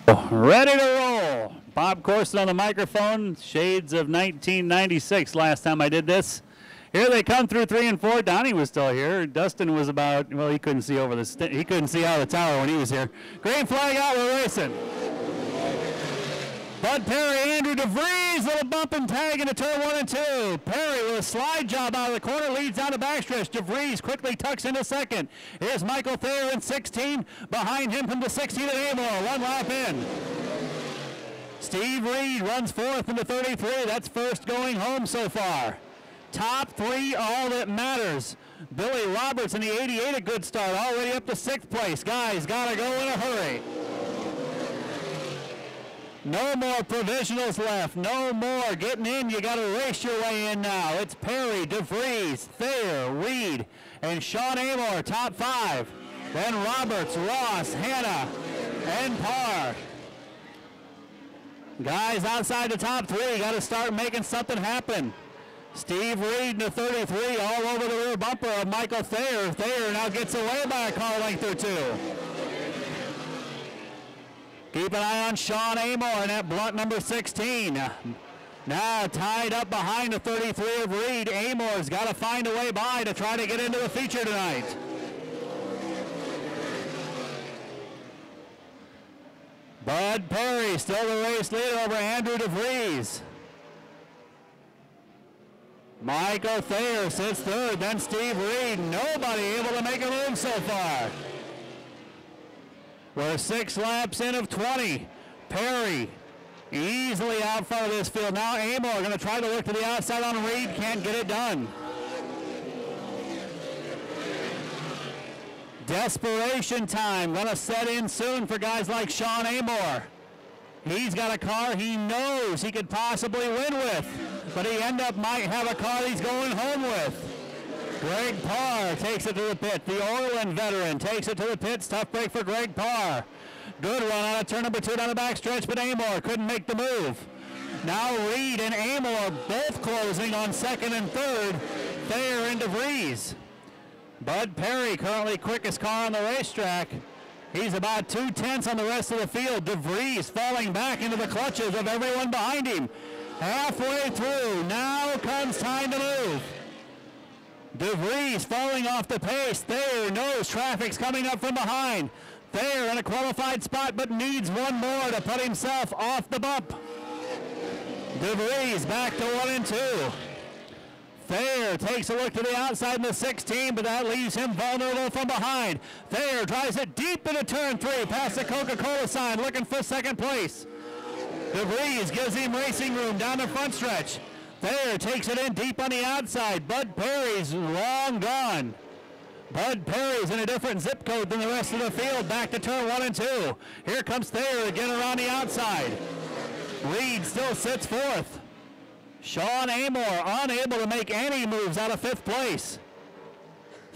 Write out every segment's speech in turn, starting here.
Ready to roll. Bob Corson on the microphone. Shades of 1996 last time I did this. Here they come through 3 and 4. Donnie was still here. Dustin was about, well, he couldn't see over the, he couldn't see out of the tower when he was here. Green flag out, we're racing. Bud Perry, Andrew DeVries, little bump and tag into turn 1 and 2. Perry with a slide job out of the corner, leads down the backstretch. DeVries quickly tucks into second. Here's Michael Thayer in 16. Behind him from the 16 at Amor, 1 lap in. Steve Reed runs 4th into 33. That's first going home so far. Top 3, all that matters. Billy Roberts in the 88, a good start, already up to 6th place. Guys, gotta go in a hurry. No more provisionals left. No more getting in. You got to race your way in now. It's Perry, DeVries, Thayer, Reed, and Sean Amor, top 5. Then Roberts, Ross, Hanna, and Parr. Guys outside the top 3, got to start making something happen. Steve Reed in the 33, all over the rear bumper of Michael Thayer. Thayer now gets away by a car length or 2. Keep an eye on Sean Amor in that blunt number 16. Now tied up behind the 33 of Reed. Amor's got to find a way by to try to get into the feature tonight. Bud Perry still the race leader over Andrew DeVries. Michael Thayer sits 3rd, then Steve Reed. Nobody able to make a move so far. We're 6 laps in of 20. Perry easily out front of this field. Now Amor going to try to look to the outside on Reed. Can't get it done. Desperation time going to set in soon for guys like Sean Amor. He's got a car he knows he could possibly win with, but he might have a car he's going home with. Greg Parr takes it to the pit. The Orland veteran takes it to the pits. Tough break for Greg Parr. Good run out of turn number 2 down the backstretch, but Amor couldn't make the move. Now Reed and Amor both closing on 2nd and 3rd. Thayer and DeVries. Bud Perry currently quickest car on the racetrack. He's about 2/10 on the rest of the field. DeVries falling back into the clutches of everyone behind him. Halfway through, now comes time to move. DeVries falling off the pace. Thayer knows traffic's coming up from behind. Thayer in a qualified spot, but needs one more to put himself off the bump. DeVries back to 1 and 2. Thayer takes a look to the outside in the 16, but that leaves him vulnerable from behind. Thayer drives it deep into turn 3, past the Coca-Cola sign, looking for 2nd place. DeVries gives him racing room down the front stretch. Thayer takes it in deep on the outside. Bud Perry's long gone. Bud Perry's in a different zip code than the rest of the field. Back to turn 1 and 2. Here comes Thayer again around the outside. Reed still sits 4th. Sean Amor unable to make any moves out of 5th place.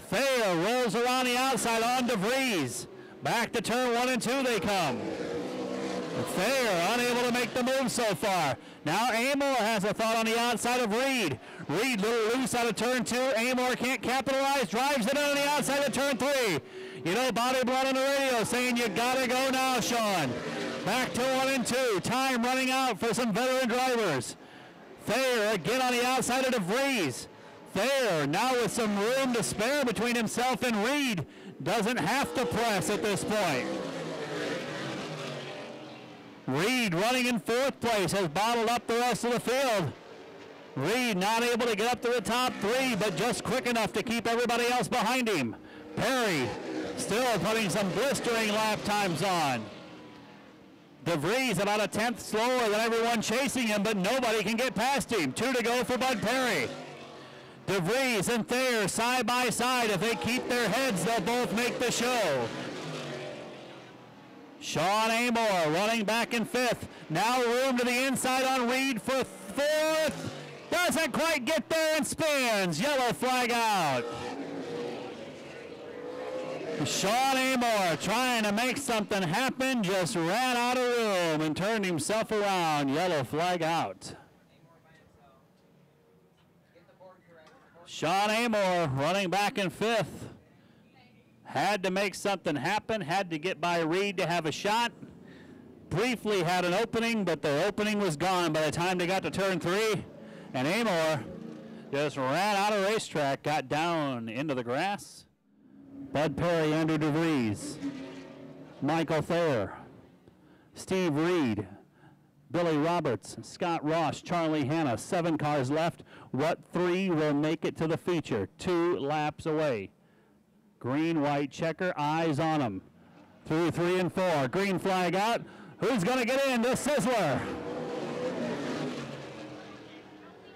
Thayer rolls around the outside on DeVries. Back to turn 1 and 2 they come. Thayer unable to make the move so far. Now Amor has a thought on the outside of Reed. Reed little loose out of turn 2. Amor can't capitalize. Drives it on the outside of turn 3. You know, Bobby Blood on the radio saying you gotta go now, Sean. Back to 1 and 2. Time running out for some veteran drivers. Thayer again on the outside of DeVries. Thayer now with some room to spare between himself and Reed. Doesn't have to press at this point. Reed running in 4th place has bottled up the rest of the field. Reed not able to get up to the top 3, but just quick enough to keep everybody else behind him. Perry still putting some blistering lap times on. DeVries about a 10th slower than everyone chasing him, but nobody can get past him. 2 to go for Bud Perry. DeVries and Thayer side by side. If they keep their heads, they'll both make the show. Sean Amor running back in 5th. Now room to the inside on Reed for 4th. Doesn't quite get there and spins. Yellow flag out. Sean Amor trying to make something happen, just ran out of room and turned himself around. Yellow flag out. Sean Amor running back in 5th. Had to make something happen, had to get by Reed to have a shot. briefly had an opening, but the opening was gone by the time they got to turn 3. And Amor just ran out of racetrack, got down into the grass. Bud Perry, Andrew DeVries, Michael Thayer, Steve Reed, Billy Roberts, Scott Ross, Charlie Hanna. 7 cars left. What 3 will make it to the feature? 2 laps away. Green, white checker, eyes on them. Through 3 and 4. Green flag out. Who's going to get in? The Sizzler.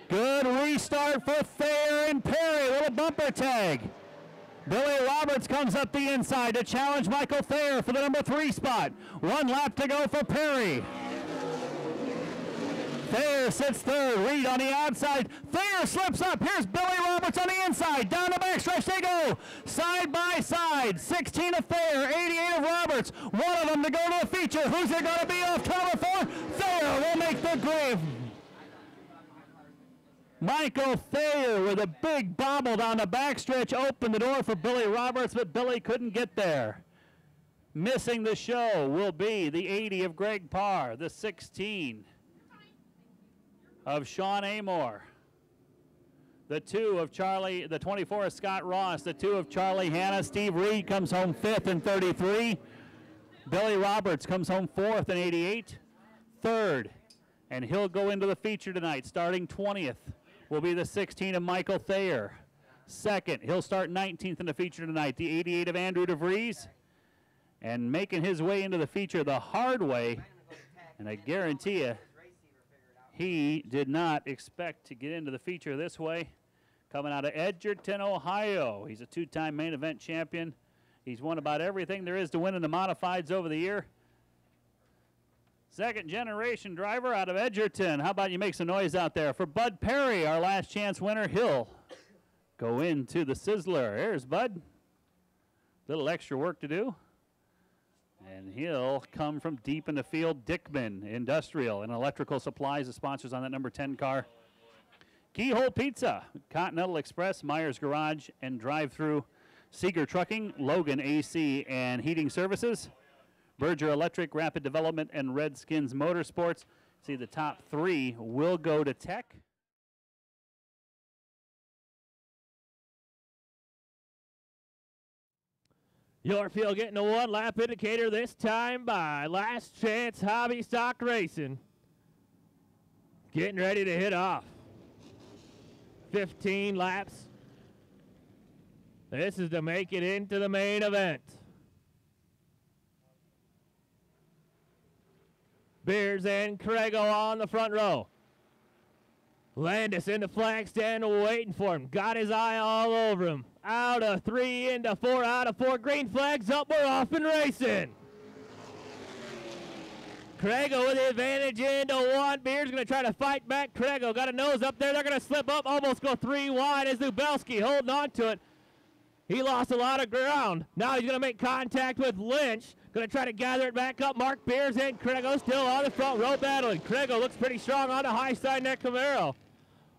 Good restart for Thayer and Perry. Little bumper tag. Billy Roberts comes up the inside to challenge Michael Thayer for the number 3 spot. 1 lap to go for Perry. Thayer sits third. Reed on the outside. Thayer slips up. Here's Billy Roberts on the inside. Down the backstretch they go. Side by side. 16 of Thayer, 88 of Roberts. One of them to go to the feature. Who's it going to be off turn number 4? Thayer will make the grave. Michael Thayer with a big bobble down the backstretch opened the door for Billy Roberts, but Billy couldn't get there. Missing the show will be the 80 of Greg Parr, the 16 of Sean Amor, the 2 of Charlie, the 24 of Scott Ross, the 2 of Charlie Hanna. Steve Reed comes home 5th in 33. Billy Roberts comes home 4th in 88. 3rd, and he'll go into the feature tonight, starting 20th. Will be the 16 of Michael Thayer. 2nd, he'll start 19th in the feature tonight, the 88 of Andrew DeVries. And making his way into the feature the hard way, and I guarantee you, he did not expect to get into the feature this way. Coming out of Edgerton, Ohio. He's a 2-time main event champion. He's won about everything there is to win in the modifieds over the year. 2nd generation driver out of Edgerton. How about you make some noise out there for Bud Perry, our last chance winner. He'll go into the Sizzler. There's Bud. Little extra work to do. And he'll come from deep in the field. Dickman Industrial and Electrical Supplies, the sponsors on that number 10 car. Keyhole Pizza, Continental Express, Myers Garage and Drive-Through, Seeger Trucking, Logan AC and Heating Services, Berger Electric, Rapid Development, and Redskins Motorsports. See, the top 3 will go to Tech. Yorkfield getting a 1-lap indicator this time by Last Chance Hobby Stock Racing. Getting ready to hit off. 15 laps. This is to make it into the main event. Beers and Craigo on the front row. Landis in the flag stand waiting for him. Got his eye all over him. Out of 3 into 4, out of 4. Green flags up, we're off and racing. Craigo with the advantage into 1. Beers going to try to fight back. Craigo got a nose up there. They're going to slip up, almost go 3 wide as Lubelski holding on to it. He lost a lot of ground. Now he's going to make contact with Lynch. Going to try to gather it back up. Mark Beers and Craigo still on the front row battling. Craigo looks pretty strong on the high side in that Camaro.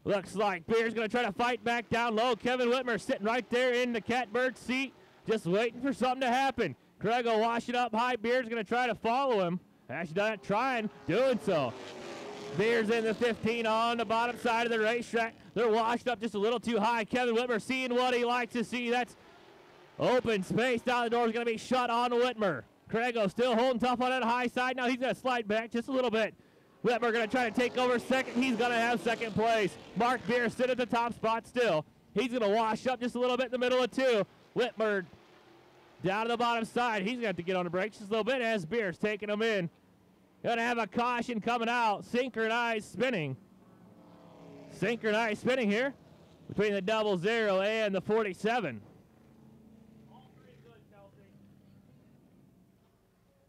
Looks like Beers going to try to fight back down low. Kevin Whitmer sitting right there in the catbird seat, just waiting for something to happen. Craigo washing up high. Beers going to try to follow him. Actually not trying, doing so. Beers in the 15 on the bottom side of the racetrack. They're washed up just a little too high. Kevin Whitmer seeing what he likes to see. That's open space down the door is going to be shut on Whitmer. Craigo still holding tough on that high side. Now he's going to slide back just a little bit. Whitmer going to try to take over second. He's going to have second place. Mark Beers sit at the top spot still. He's going to wash up just a little bit in the middle of 2. Whitmer down to the bottom side. He's going to have to get on the brakes just a little bit as Beers taking him in. Going to have a caution coming out. Synchronized spinning. Synchronized spinning here between the 00 and the 47.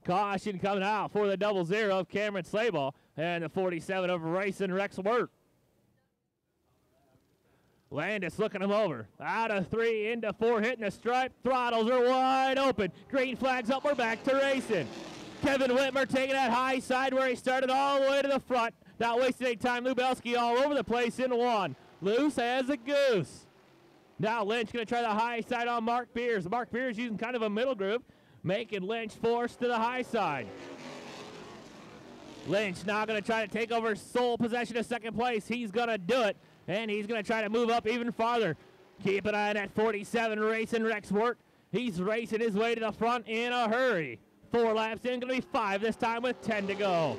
Caution coming out for the 00 of Cameron Slayball and the 47 of Racing Rex Wirt. Landis looking him over. Out of 3 into 4, hitting the stripe. Throttles are wide open. Green flags up. We're back to racing. Kevin Whitmer taking that high side where he started all the way to the front. Not wasting any time. Lubelski all over the place in 1. Loose as a goose. Now Lynch going to try the high side on Mark Beers. Mark Beers using kind of a middle groove, making Lynch force to the high side. Lynch now going to try to take over sole possession of second place. He's going to do it, and he's going to try to move up even farther. Keep an eye on that 47, racing Rexworth. He's racing his way to the front in a hurry. 4 laps in, going to be 5 this time with 10 to go.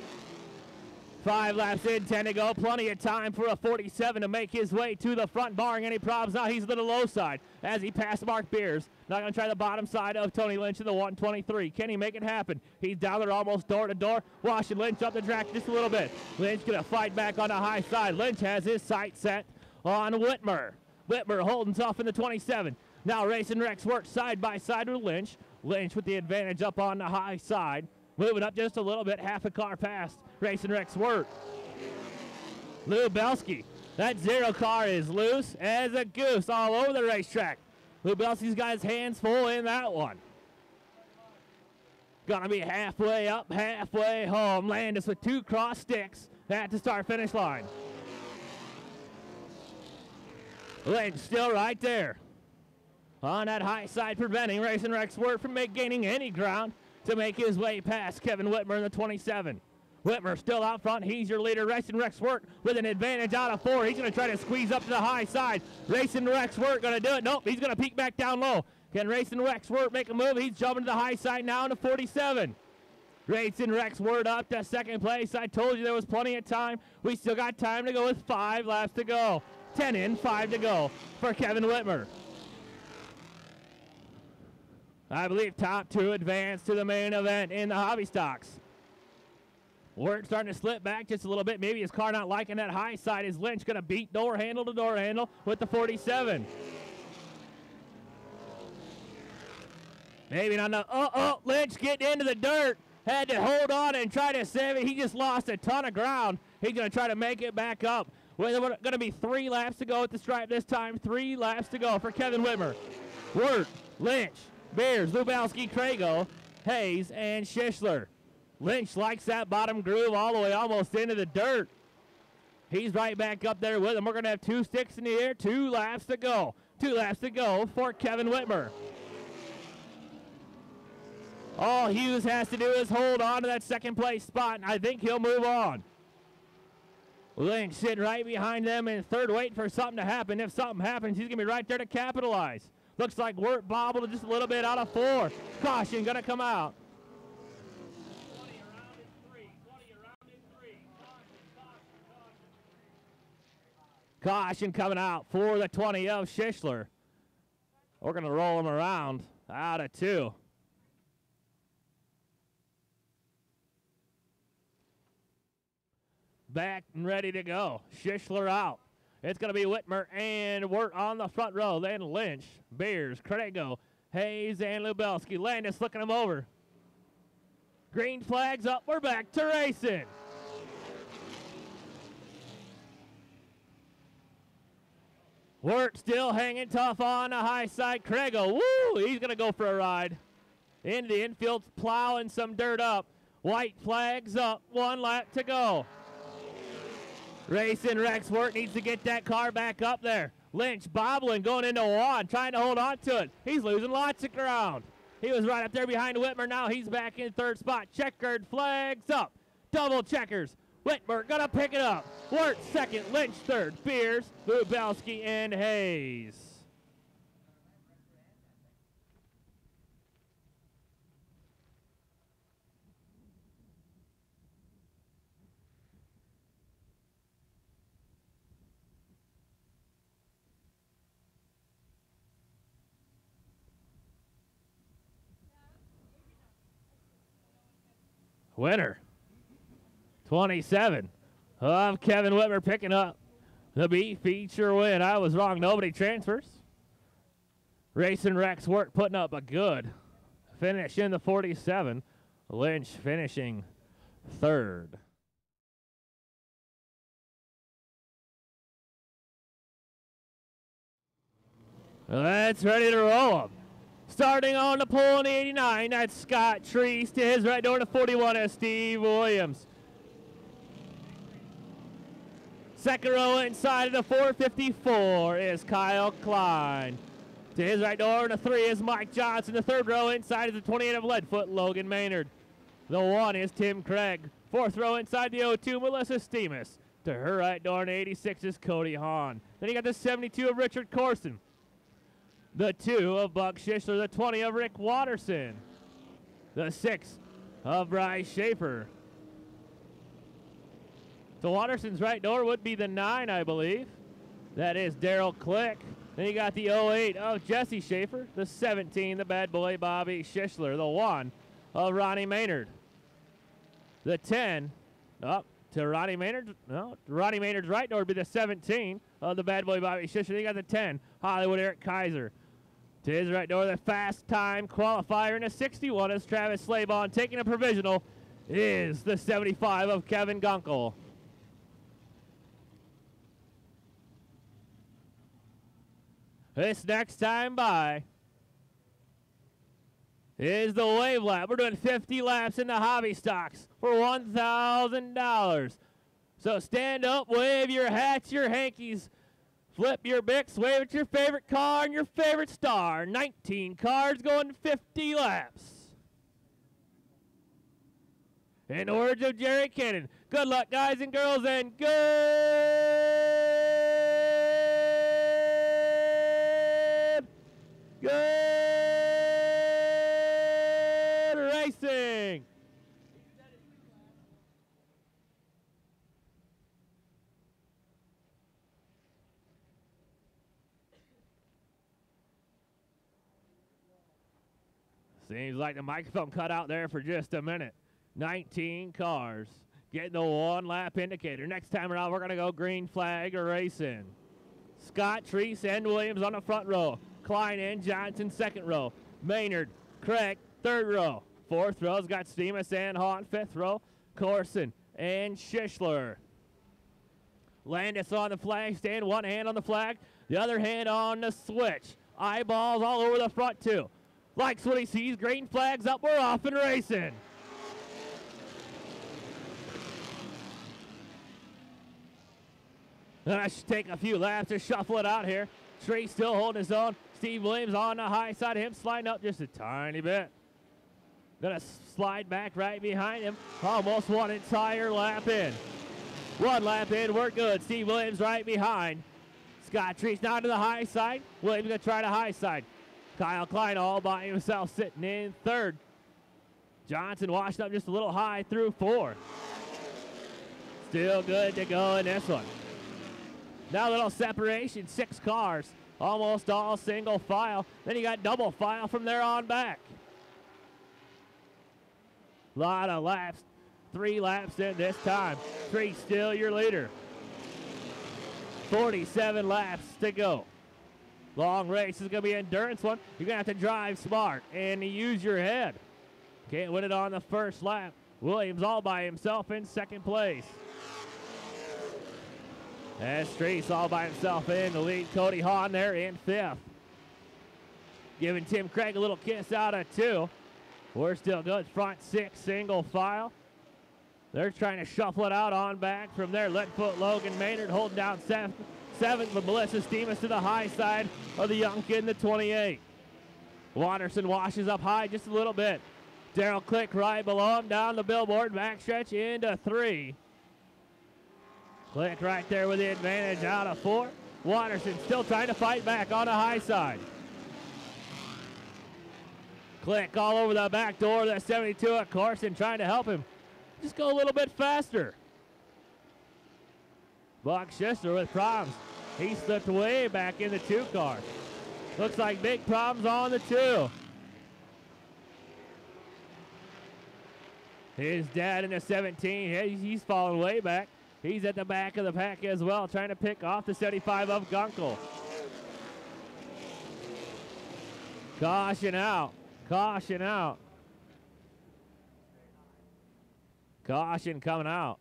5 laps in, 10 to go. Plenty of time for a 47 to make his way to the front, barring any problems. Now he's to the low side as he passed Mark Beers. Now going to try the bottom side of Tony Lynch in the 123. Can he make it happen? He's down there almost door to door. Watching Lynch up the track just a little bit. Lynch going to fight back on the high side. Lynch has his sight set on Whitmer. Whitmer holding tough in the 27. Now racing Rex works side by side with Lynch. Lynch with the advantage up on the high side. Moving up just a little bit, half a car past racing Rex Wirt. Lou Belsky. That 0 car is loose as a goose all over the racetrack. Lou Belsky's got his hands full in that one. Gonna be halfway up, halfway home. Landis with 2 cross sticks at the start-finish line. Lynch still right there. On that high side, preventing racing Rex Wirt from gaining any ground to make his way past Kevin Whitmer in the 27. Whitmer still out front. He's your leader. Racing Rex Wirt with an advantage out of 4. He's going to try to squeeze up to the high side. Racing Rex Wirt going to do it. Nope, he's going to peek back down low. Can Racing Rex Wirt make a move? He's jumping to the high side now into 47. Racing Rex Wirt up to second place. I told you there was plenty of time. We still got time to go with 5 laps to go. 10 in, 5 to go for Kevin Whitmer. I believe top 2 advance to the main event in the Hobby Stocks. Wirt starting to slip back just a little bit. Maybe his car not liking that high side. Is Lynch going to beat door handle to door handle with the 47? Maybe not enough. Lynch getting into the dirt. Had to hold on and try to save it. He just lost a ton of ground. He's going to try to make it back up. Well, there's going to be 3 laps to go at the stripe this time. 3 laps to go for Kevin Whitmer. Wirt, Lynch, Beers, Lubowski, Krago, Hayes, and Sizzler. Lynch likes that bottom groove all the way almost into the dirt. He's right back up there with him. We're going to have 2 sticks in the air. 2 laps to go. 2 laps to go for Kevin Whitmer. All Hughes has to do is hold on to that second place spot, and I think he'll move on. Lynch sitting right behind them in third, waiting for something to happen. If something happens, he's going to be right there to capitalize. Looks like Wirt bobbled just a little bit out of 4. Caution going to come out. 20 around in 3. 20 around in 3. Caution coming out for the 20 of Sizzler. We're going to roll him around out of 2. Back and ready to go. Sizzler out. It's going to be Whitmer and Wirt on the front row. Then Lynch, Beers, Krago, Hayes, and Lubelski. Landis looking him over. Green flags up. We're back to racing. Wirt still hanging tough on the high side. Krago, woo! He's going to go for a ride. Into the infield, plowing some dirt up. White flags up. 1 lap to go. Racing Rex Wirt needs to get that car back up there. Lynch bobbling, going into 1, trying to hold on to it. He's losing lots of ground. He was right up there behind Whitmer. Now he's back in 3rd spot. Checkered flags up. Double checkers. Whitmer gonna pick it up. Wirt 2nd, Lynch 3rd. Beers, Lubelski, and Hayes. Winner, 27 of Kevin Whitmer picking up the B feature win. I was wrong. Nobody transfers. Racing Rex Wirt putting up a good finish in the 47. Lynch finishing 3rd. That's ready to roll them. Starting on the pole in the 89, that's Scott Treese. To his right door to 41 is Steve Williams. 2nd row inside of the 454 is Kyle Klein. To his right door to 3 is Mike Johnson. The 3rd row inside is the 28 of Leadfoot, Logan Maynard. The 1 is Tim Craig. Fourth row inside the 02, Melissa Stemus. To her right door in 86 is Cody Hahn. Then you got the 72 of Richard Corson. The 2 of Buck Schishler. The 20 of Rick Watterson. The 6 of Bryce Schaefer. So Watterson's right door would be the 9, I believe. That is Daryl Click. Then you got the 08 of Jesse Schaefer. The 17, the bad boy Bobby Schishler. The 1 of Ronnie Maynard. The 10, up to Ronnie Maynard. No, Ronnie Maynard's right door would be the 17 of the bad boy Bobby Schishler. Then you got the 10, Hollywood Eric Kaiser. To his right door, the fast time qualifier in a 61 is Travis Slaybon. Taking a provisional is the 75 of Kevin Gunkel. This next time by is the wave lap. We're doing 50 laps in the hobby stocks for $1,000. So stand up, wave your hats, your hankies, flip your bics, wave at your favorite car and your favorite star. 19 cars going 50 laps. In the words of Jerry Cannon, good luck, guys and girls, and good racing. Seems like the microphone cut out there for just a minute. 19 cars getting the 1 lap indicator. Next time around, we're going to go green flag racing. Scott, Treese, and Williams on the front row. Klein and Johnson, second row. Maynard, Craig, third row. Fourth row's got Stemus and Hahn. Fifth row, Corson and Schishler. Landis on the flag stand, one hand on the flag, the other hand on the switch. Eyeballs all over the front, too. Likes what he sees. Green flags up. We're off and racing. I should take a few laps to shuffle it out here. Tree still holding his own. Steve Williams on the high side of him, sliding up just a tiny bit. Gonna slide back right behind him. Almost 1 entire lap in. 1 lap in, we're good. Steve Williams right behind. Scott Treese now to the high side. Williams gonna try the high side. Kyle Klein all by himself sitting in third. Johnson washed up just a little high through 4. Still good to go in this one. Now a little separation, 6 cars. Almost all single file. Then you got double file from there on back. Lot of laps. 3 laps in this time. Tree still your leader. 47 laps to go. Long race is going to be an endurance one. You're going to have to drive smart and use your head. Can't win it on the first lap. Williams all by himself in second place. As Streese all by himself in the lead. Cody Hahn there in 5th. Giving Tim Craig a little kiss out of 2. We're still good. Front 6 single file. They're trying to shuffle it out on back from there. Leadfoot Logan Maynard holding down 7th, but Melissa Stemus to the high side of the young kid in the 28. Watterson washes up high just a little bit. Daryl Click right below him down the billboard. Backstretch into 3. Click right there with the advantage out of 4. Watterson still trying to fight back on the high side. Click all over the back door of that 72 of Corson trying to help him. Just go a little bit faster. Buck Schishler with problems. He slipped way back in the 2 car. Looks like big problems on the 2. His dad in the 17, he's falling way back. He's at the back of the pack as well, trying to pick off the 75 of Gunkel. Caution out. Caution out. Caution coming out.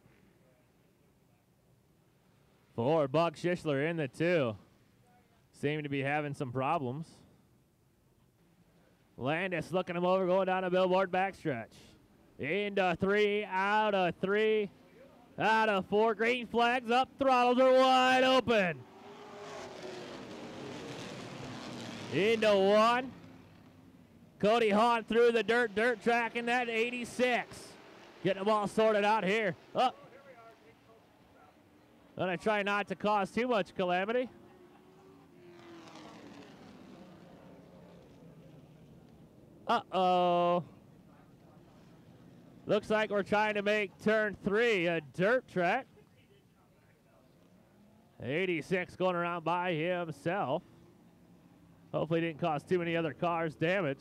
For Buck Schishler in the 2. Seem to be having some problems. Landis looking him over, going down a billboard backstretch. Into 3, out of 3, out of 4. Green flags up, throttles are wide open. Into 1. Cody Hahn through the dirt track in that 86. Getting them all sorted out here. Oh. Gonna try not to cause too much calamity. Uh-oh. Looks like we're trying to make turn 3 a dirt track. 86 going around by himself. Hopefully didn't cause too many other cars damage.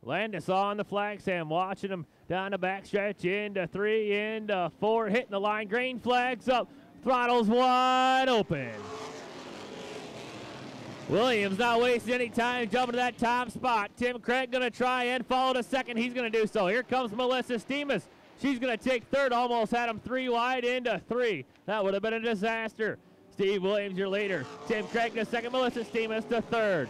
Landis on the flag stand, watching him down the backstretch into 3, into 4, hitting the line. Green flags up, throttles wide open. Williams not wasting any time jumping to that top spot. Tim Craig going to try and follow to second. He's going to do so. Here comes Melissa Stemus. She's going to take third. Almost had him 3 wide into 3. That would have been a disaster. Steve Williams, your leader. Tim Craig to second. Melissa Stemus to third.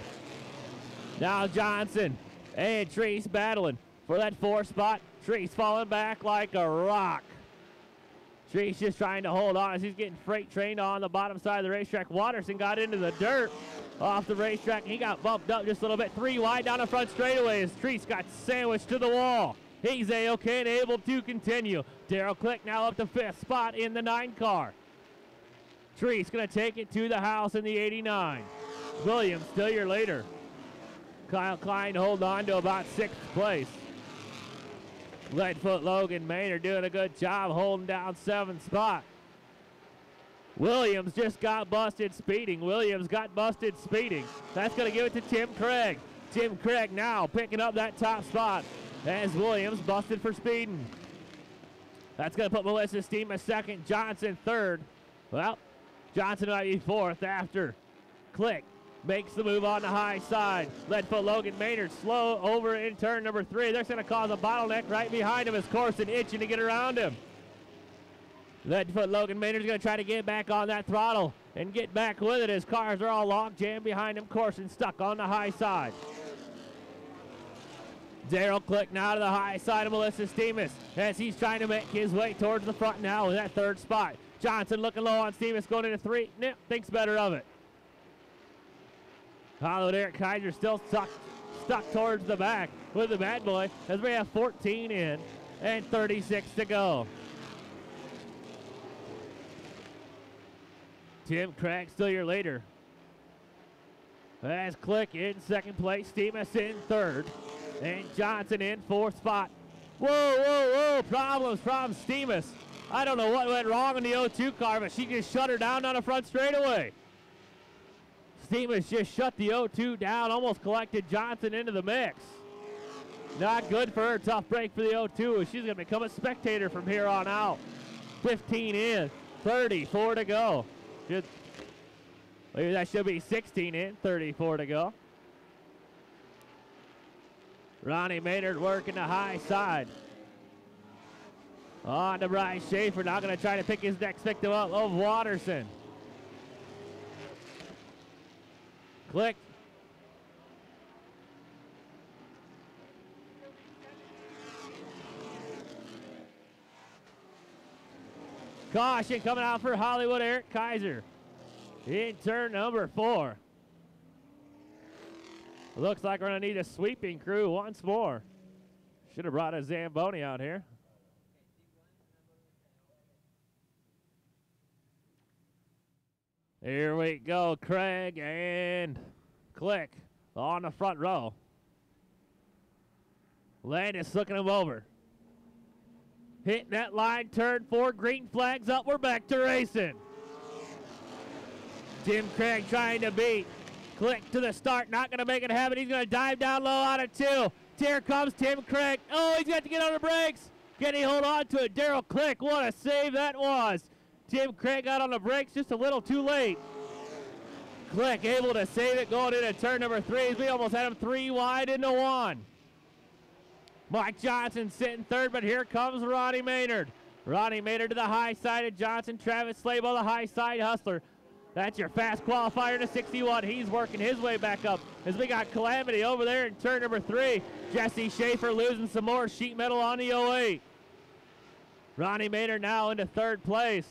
Now Johnson and Treese battling for that 4th spot. Treese falling back like a rock. Treese just trying to hold on as he's getting freight trained on the bottom side of the racetrack. Watterson got into the dirt off the racetrack. He got bumped up just a little bit. 3 wide down the front straightaway as Treese got sandwiched to the wall. He's A-okay and able to continue. Darrell Click now up to 5th spot in the 9 car. Treese going to take it to the house in the 89. Williams still your leader. Kyle Klein hold on to about 6th place. Leadfoot Logan Maynard doing a good job holding down 7th spot. Williams just got busted speeding. That's going to give it to Tim Craig. Tim Craig now picking up that top spot as Williams busted for speeding. That's going to put Melissa Stemus 2nd, Johnson 3rd. Well, Johnson might be 4th after Click makes the move on the high side. Leadfoot Logan Maynard slow over in turn number 3. That's going to cause a bottleneck right behind him as Corson itching to get around him. Leadfoot Logan Maynard's going to try to get back on that throttle and get back with it as cars are all locked jammed behind him. Corson stuck on the high side. Darrell Click now to the high side of Melissa Stemus as he's trying to make his way towards the front now in that 3rd spot. Johnson looking low on Stemus going into 3. Nope, thinks better of it. Hollywood Eric Kaiser still stuck towards the back with the bad boy as we have 14 in and 36 to go. Tim Craig still your leader. As Click in 2nd place, Stemus in 3rd, and Johnson in 4th spot. Whoa, problems from Stemus. I don't know what went wrong in the 0-2 car, but she just shut her down on the front straightaway. Stemus just shut the 0-2 down, almost collected Johnson into the mix. Not good for her. Tough break for the 0-2. She's going to become a spectator from here on out. 15 in, 34 to go. Maybe that should be 16 in, 34 to go. Ronnie Maynard working the high side. On to Bryce Schaefer, now going to try to pick his next victim up of Watterson. Click. Caution coming out for Hollywood Eric Kaiser in turn number 4. Looks like we're going to need a sweeping crew once more. Should have brought a Zamboni out here. Here we go, Craig and Click on the front row. Landis looking him over. Hitting that line, turn 4, green flags up, we're back to racing. Tim Craig trying to beat Click to the start, not going to make it happen. He's going to dive down low out of 2. Here comes Tim Craig. Oh, he's got to get on the brakes. Can he hold on to it? Darrell Click, what a save that was. Tim Craig got on the brakes just a little too late. Click able to save it going into turn number 3. We almost had him 3 wide into 1. Mike Johnson sitting 3rd, but here comes Ronnie Maynard. Ronnie Maynard to the high side of Johnson. Travis Slave on the high side hustler. That's your fast qualifier to 61. He's working his way back up as we got Calamity over there in turn number 3. Jesse Schaefer losing some more sheet metal on the 08. Ronnie Maynard now into 3rd place.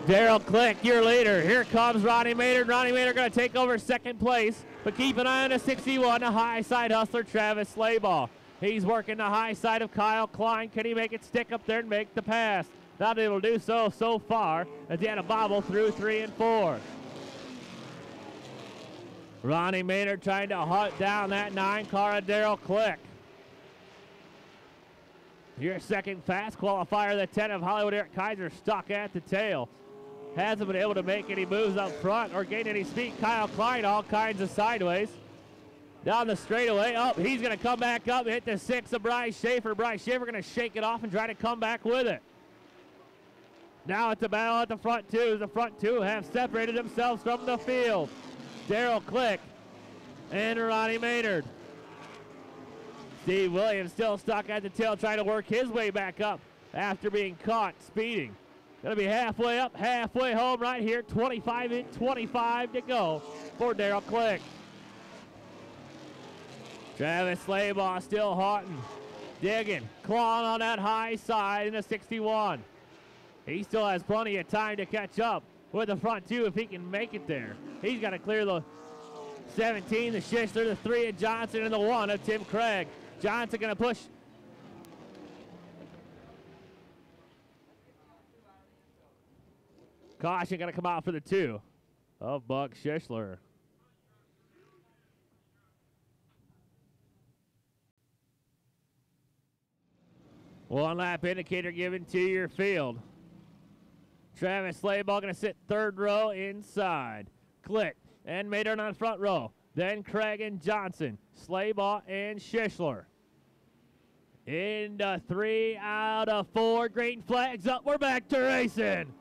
Daryl Click, your leader. Here comes Ronnie Maynard. Ronnie Maynard going to take over second place, but keep an eye on the 61, the high side hustler, Travis Slayball. He's working the high side of Kyle Klein. Can he make it stick up there and make the pass? Not able to do so far, as he had a bobble through 3 and 4. Ronnie Maynard trying to hunt down that 9 car of Daryl Click. Your second fast qualifier, the 10 of Hollywood Eric Kaiser, stuck at the tail. Hasn't been able to make any moves up front or gain any speed. Kyle Klein all kinds of sideways. Down the straightaway. Oh, he's going to come back up and hit the 6 of Bryce Schaefer. Bryce Schaefer going to shake it off and try to come back with it. Now it's a battle at the front two. The front two have separated themselves from the field. Daryl Click and Ronnie Maynard. Steve Williams still stuck at the tail trying to work his way back up after being caught speeding. Going to be halfway up, halfway home right here. 25 to go for Daryl Click. Travis Slaybaugh still haunting, digging, clawing on that high side in the 61. He still has plenty of time to catch up with the front two if he can make it there. He's got to clear the 17, the Sizzler, the 3 of Johnson, and the 1 of Tim Craig. Johnson going to push. Caution going to come out for the 2 of Buck Sizzler. One lap indicator given to your field. Travis Slaybaugh going to sit third row inside. Click and Maynard on the front row. Then Craig and Johnson. Slaybaugh and Sizzler. Into 3 out of 4. Green flags up. We're back to racing.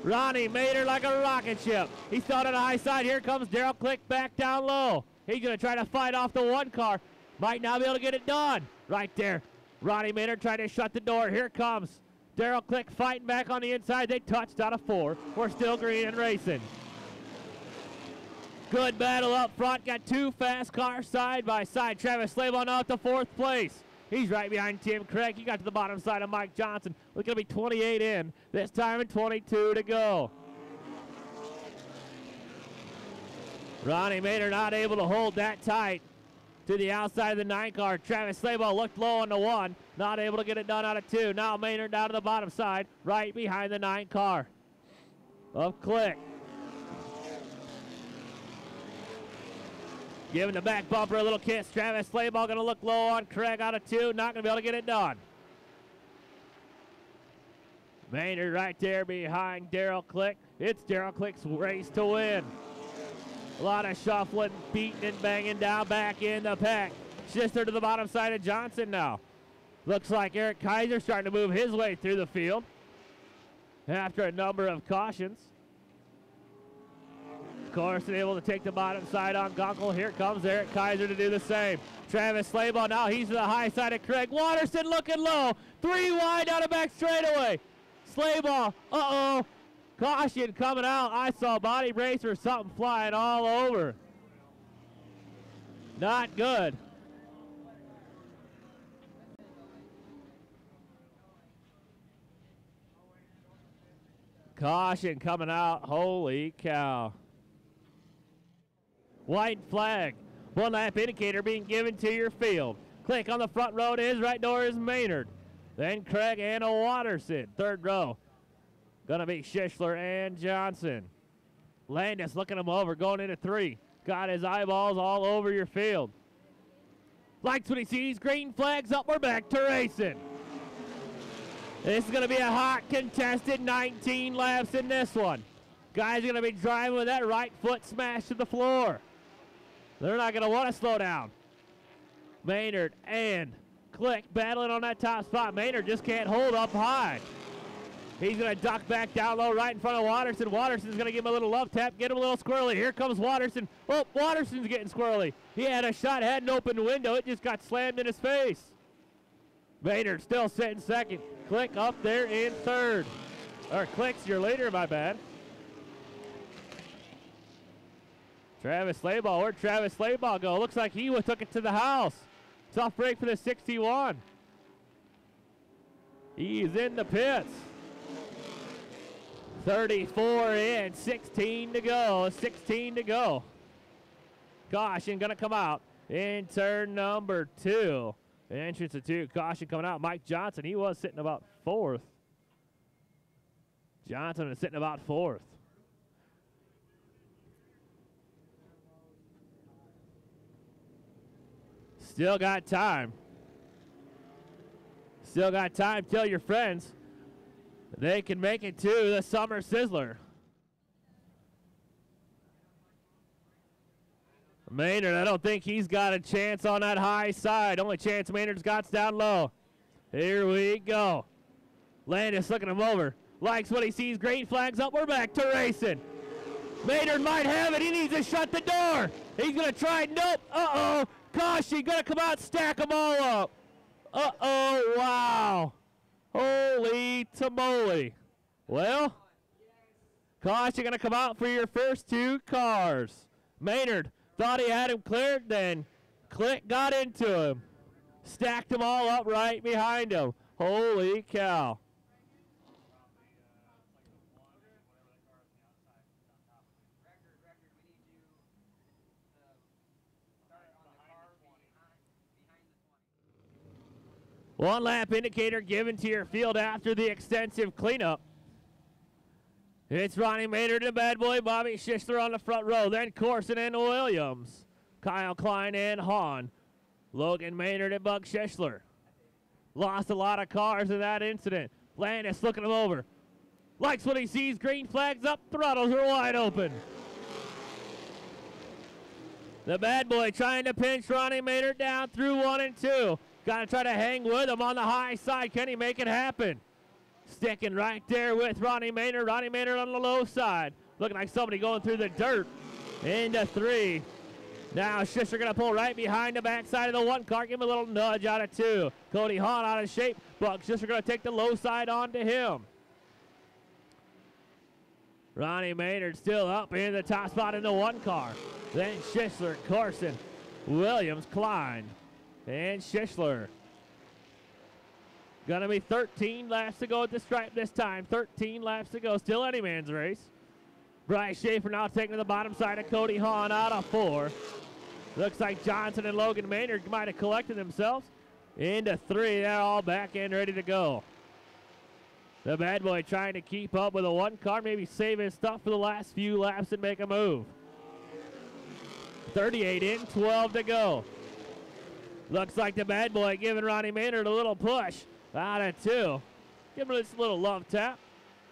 Ronnie Maynard like a rocket ship. He started on the high side. Here comes Daryl Click back down low. He's going to try to fight off the 1 car. Might not be able to get it done. Right there. Ronnie Maynard trying to shut the door. Here comes Daryl Click fighting back on the inside. They touched out of 4. We're still green and racing. Good battle up front. Got 2 fast cars side by side. Travis Slaybaugh now at the 4th place. He's right behind Tim Craig. He got to the bottom side of Mike Johnson. We're going to be 28 in. This time and 22 to go. Ronnie Maynard not able to hold that tight to the outside of the 9 car. Travis Slaybaugh looked low on the 1. Not able to get it done out of 2. Now Maynard down to the bottom side, right behind the 9 car of Click. Giving the back bumper a little kiss. Travis Slaybaugh going to look low on Craig out of 2. Not going to be able to get it done. Maynard right there behind Daryl Click. It's Daryl Click's race to win. A lot of shuffling, beating and banging down back in the pack. Sizzler to the bottom side of Johnson now. Looks like Eric Kaiser starting to move his way through the field after a number of cautions. Carson able to take the bottom side on Gunkel. Here comes Eric Kaiser to do the same. Travis Slaybaugh now, he's to the high side of Craig. Watterson looking low. 3 wide down the back straightaway. Slaybaugh, uh-oh. Caution coming out. I saw body brace or something flying all over. Not good. Caution coming out. Holy cow. White flag. 1 lap indicator being given to your field. Click on the front row to his right door is Maynard. Then Craig and Watterson. 3rd row. Gonna be Sizzler and Johnson. Landis looking him over, going into 3. Got his eyeballs all over your field. Likes what he sees. Green flags up. We're back to racing. This is gonna be a hot contested 19 laps in this one. Guys are gonna be driving with that right foot smashed to the floor. They're not gonna want to slow down. Maynard and Click battling on that top spot. Maynard just can't hold up high. He's going to duck back down low right in front of Watterson. Watterson's going to give him a little love tap, get him a little squirrely. Here comes Watterson. Oh, Watterson's getting squirrely. He had a shot, had an open window. It just got slammed in his face. Maynard still sitting 2nd. Click up there in 3rd. Or Click's your leader, my bad. Travis Slaybaugh, where'd Travis Slaybaugh go? Looks like he took it to the house. Tough break for the 61. He's in the pits. 34 in, 16 to go, 16 to go. Caution gonna come out in turn number 2. Entrance of 2, caution coming out. Mike Johnson, he was sitting about 4th. Johnson is sitting about 4th. Still got time. Still got time. Tell your friends they can make it to the Summer Sizzler. Maynard, I don't think he's got a chance on that high side. Only chance Maynard's got's down low. Here we go. Landis looking him over. Likes what he sees. Green flags up. We're back to racing. Maynard might have it. He needs to shut the door. He's going to try. Nope. Uh-oh. Caution. Going to come out and stack them all up. Uh-oh. Wow. Holy tamale. Well, caution going to come out for your first 2 cars. Maynard thought he had him cleared, then Click got into him. Stacked them all up right behind him. Holy cow. One lap indicator given to your field after the extensive cleanup. It's Ronnie Maynard and Bad Boy Bobby Sizzler on the front row. Then Corson and Williams. Kyle Klein and Hahn. Logan Maynard and Buck Sizzler. Lost a lot of cars in that incident. Landis looking him over. Likes what he sees. Green flags up. Throttles are wide open. The Bad Boy trying to pinch Ronnie Maynard down through 1 and 2. Got to try to hang with him on the high side. Can he make it happen? Sticking right there with Ronnie Maynard. Ronnie Maynard on the low side. Looking like somebody going through the dirt. Into 3. Now Sizzler going to pull right behind the backside of the 1 car. Give him a little nudge out of 2. Cody Hahn out of shape. Buck Sizzler going to take the low side onto him. Ronnie Maynard still up in the top spot in the 1 car. Then Sizzler, Corson, Williams, Klein, and Sizzler. Gonna be 13 laps to go at the stripe this time. 13 laps to go. Still any man's race. Bryce Schaefer now taking to the bottom side of Cody Hahn out of 4. Looks like Johnson and Logan Maynard might have collected themselves. Into 3. They're all back and ready to go. The Bad Boy trying to keep up with a 1 car. Maybe save his stuff for the last few laps and make a move. 38 in, 12 to go. Looks like the Bad Boy giving Ronnie Maynard a little push. Out of 2. Give him this little love tap.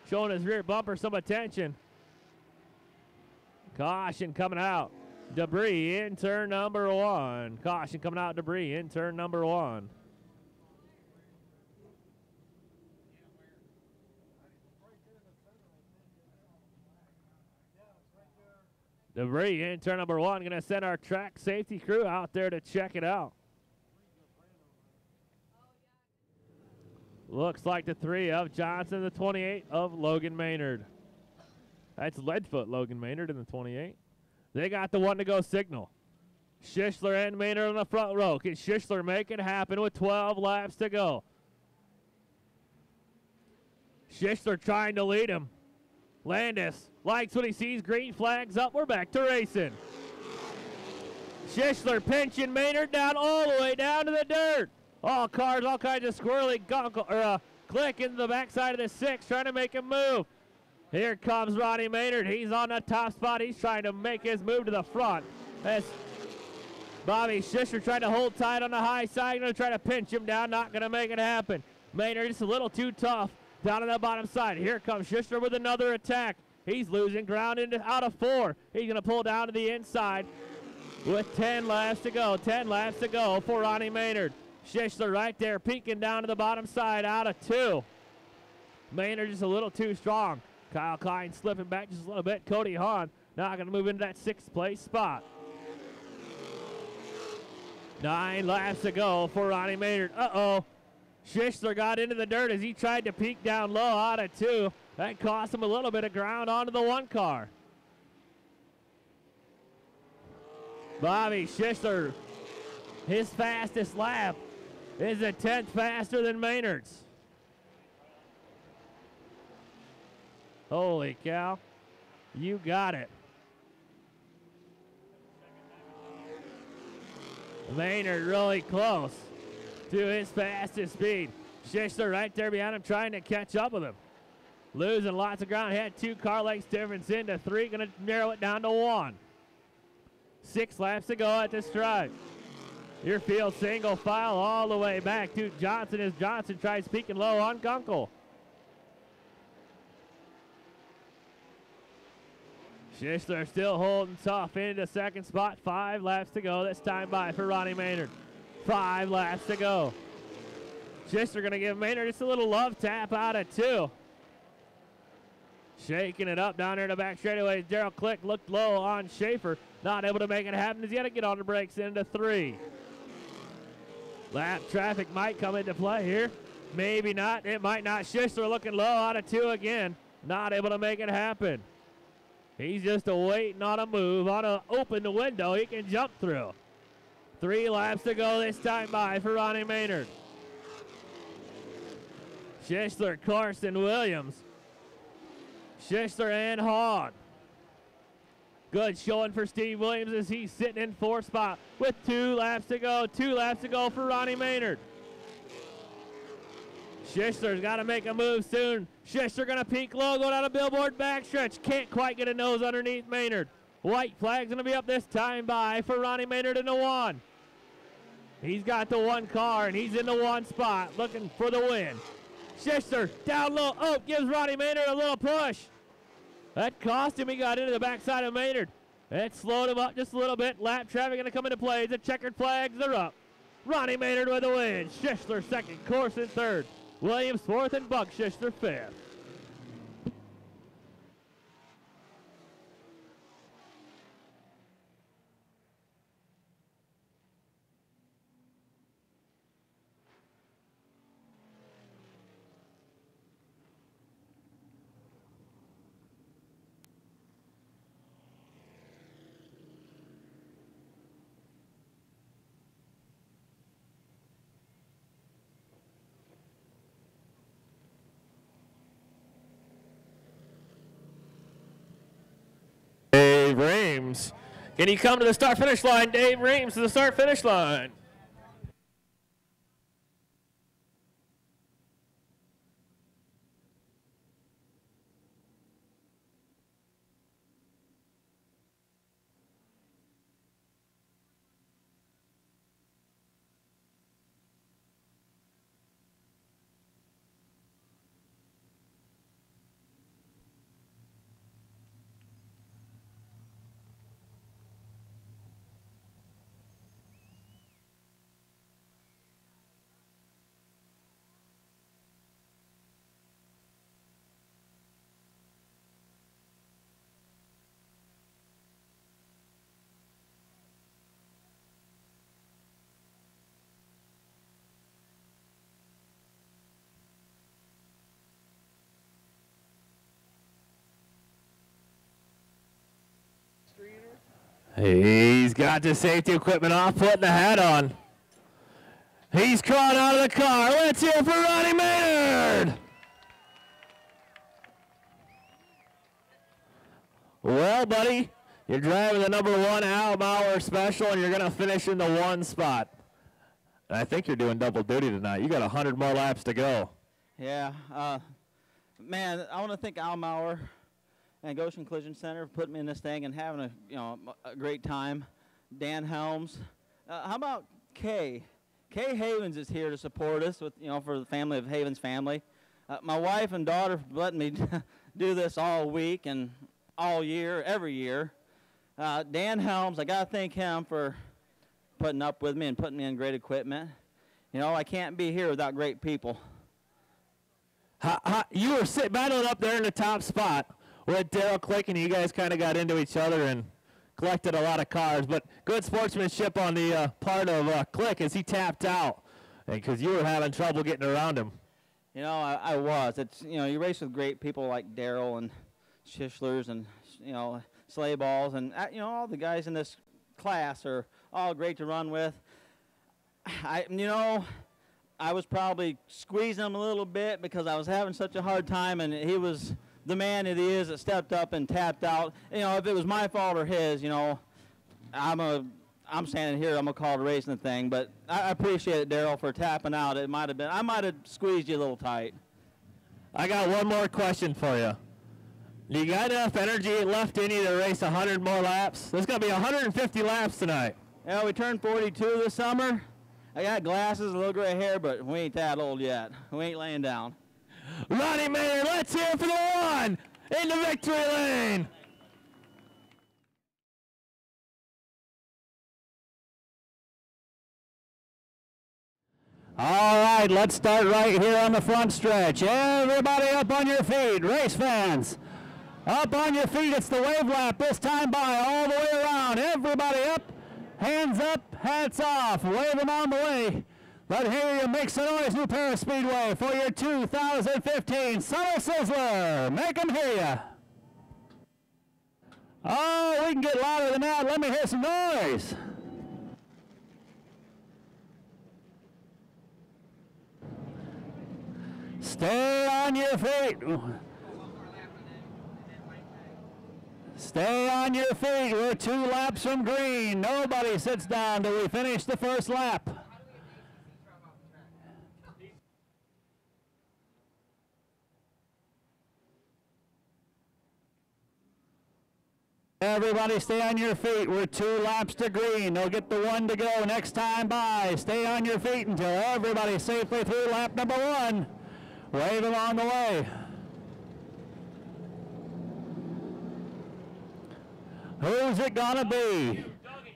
Showing his rear bumper some attention. Caution coming out. Debris in turn number 1. Caution coming out. Debris in turn number 1. Debris in turn number 1. Going to send our track safety crew out there to check it out. Looks like the 3 of Johnson, the 28 of Logan Maynard. That's Leadfoot Logan Maynard in the 28. They got the 1 to go signal. Sizzler and Maynard on the front row. Can Sizzler make it happen with 12 laps to go? Sizzler trying to lead him. Landis likes what he sees. Green flags up. We're back to racing. Sizzler pinching Maynard down all the way down to the dirt. All cars, all kinds of squirrely click into the backside of the 6, trying to make him move. Here comes Ronnie Maynard. He's on the top spot. He's trying to make his move to the front. As Bobby Sizzler trying to hold tight on the high side. Going to try to pinch him down. Not going to make it happen. Maynard just a little too tough down on the bottom side. Here comes Sizzler with another attack. He's losing ground out of 4. He's going to pull down to the inside with 10 laps to go. 10 laps to go for Ronnie Maynard. Sizzler right there peeking down to the bottom side out of 2. Maynard just a little too strong. Kyle Klein slipping back just a little bit. Cody Hahn now going to move into that 6th place spot. 9 laps to go for Ronnie Maynard. Uh-oh. Sizzler got into the dirt as he tried to peek down low out of 2. That cost him a little bit of ground onto the 1 car. Bobby Sizzler, his fastest lap is a 10th faster than Maynard's. Holy cow. You got it. Maynard really close to his fastest speed. Sizzler right there behind him trying to catch up with him. Losing lots of ground. Had 2 car lengths difference into 3. Going to narrow it down to 1. 6 laps to go at this stripe. Your field single file all the way back to Johnson as Johnson tries peeking low on Gunkel. Sizzler still holding tough into the second spot. 5 laps to go. This time by for Ronnie Maynard. 5 laps to go. Sizzler going to give Maynard just a little love tap out of 2. Shaking it up down there in the back straightaway. Daryl Click looked low on Schaefer. Not able to make it happen. He's got to get on the brakes into 3. Lap traffic might come into play here. Maybe not. It might not. Sizzler looking low out of 2 again. Not able to make it happen. He's just waiting on a move, on a open the window he can jump through. 3 laps to go this time by for Ronnie Maynard. Sizzler, Carson, Williams. Sizzler and Hahn. Good showing for Steve Williams as he's sitting in 4th spot with 2 laps to go. 2 laps to go for Ronnie Maynard. Sizzler's got to make a move soon. Sizzler going to peek low, go down a billboard backstretch. Can't quite get a nose underneath Maynard. White flag's going to be up this time by for Ronnie Maynard in the 1. He's got the 1 car, and he's in the 1 spot looking for the win. Sizzler down low. Oh, gives Ronnie Maynard a little push. That cost him. He got into the backside of Maynard. That slowed him up just a little bit. Lap traffic going to come into play. The checkered flags are up. Ronnie Maynard with the win. Sizzler 2nd, Corson 3rd. Williams 4th, and Buck Sizzler 5th. Dave Reams. Can he come to the start-finish line? Dave Reams to the start-finish line. He's got the safety equipment off, putting the hat on. He's crawling out of the car. Let's hear it for Ronnie Maynard. Well, buddy, you're driving the number 1 Outlaw special, and you're going to finish in the 1 spot. And I think you're doing double duty tonight. You got 100 more laps to go. Yeah, man, I want to thank Al Mauer and Goshen Collision Center for putting me in this thing and having a great time. Dan Helms. How about Kay? Kay Havens is here to support us with for the family of Havens family. My wife and daughter letting me do this all week and all year, every year. Dan Helms, I got to thank him for putting up with me and putting me in great equipment. I can't be here without great people. You were battling up there in the top spot with Daryl Click, and you guys kind of got into each other and collected a lot of cars. But good sportsmanship on the part of Click as he tapped out, because you were having trouble getting around him. I was. It's you race with great people like Daryl and Sizzlers and Sleigh Balls, and all the guys in this class are all great to run with. I was probably squeezing him a little bit because I was having such a hard time, and he was the man that he is that stepped up and tapped out. You know, if it was my fault or his, you know, I'm standing here, I'm going to call it racing the thing, but I appreciate it, Daryl, for tapping out. It might have been, I might have squeezed you a little tight. I got one more question for you. You got enough energy left in you to race 100 more laps? There's going to be 150 laps tonight. Yeah, we turned 42 this summer. I got glasses, a little gray hair, but we ain't that old yet. We ain't laying down. Ronnie Mayer, let's hear it for the one in the victory lane. All right, let's start right here on the front stretch. Everybody up on your feet, race fans. Up on your feet, it's the wave lap this time by all the way around. Everybody up, hands up, hats off, wave them on the way. Let hear you make some noise, New Paris Speedway, for your 2015 Summer Sizzler. Make them hear you. Oh, we can get louder than that. Let me hear some noise. Stay on your feet. Stay on your feet. We're 2 laps from green. Nobody sits down till we finish the first lap. Everybody stay on your feet. We're 2 laps to green. They'll get the 1 to go next time by. Stay on your feet until everybody's safely through lap number 1. Wave them on the way. Who's it gonna be?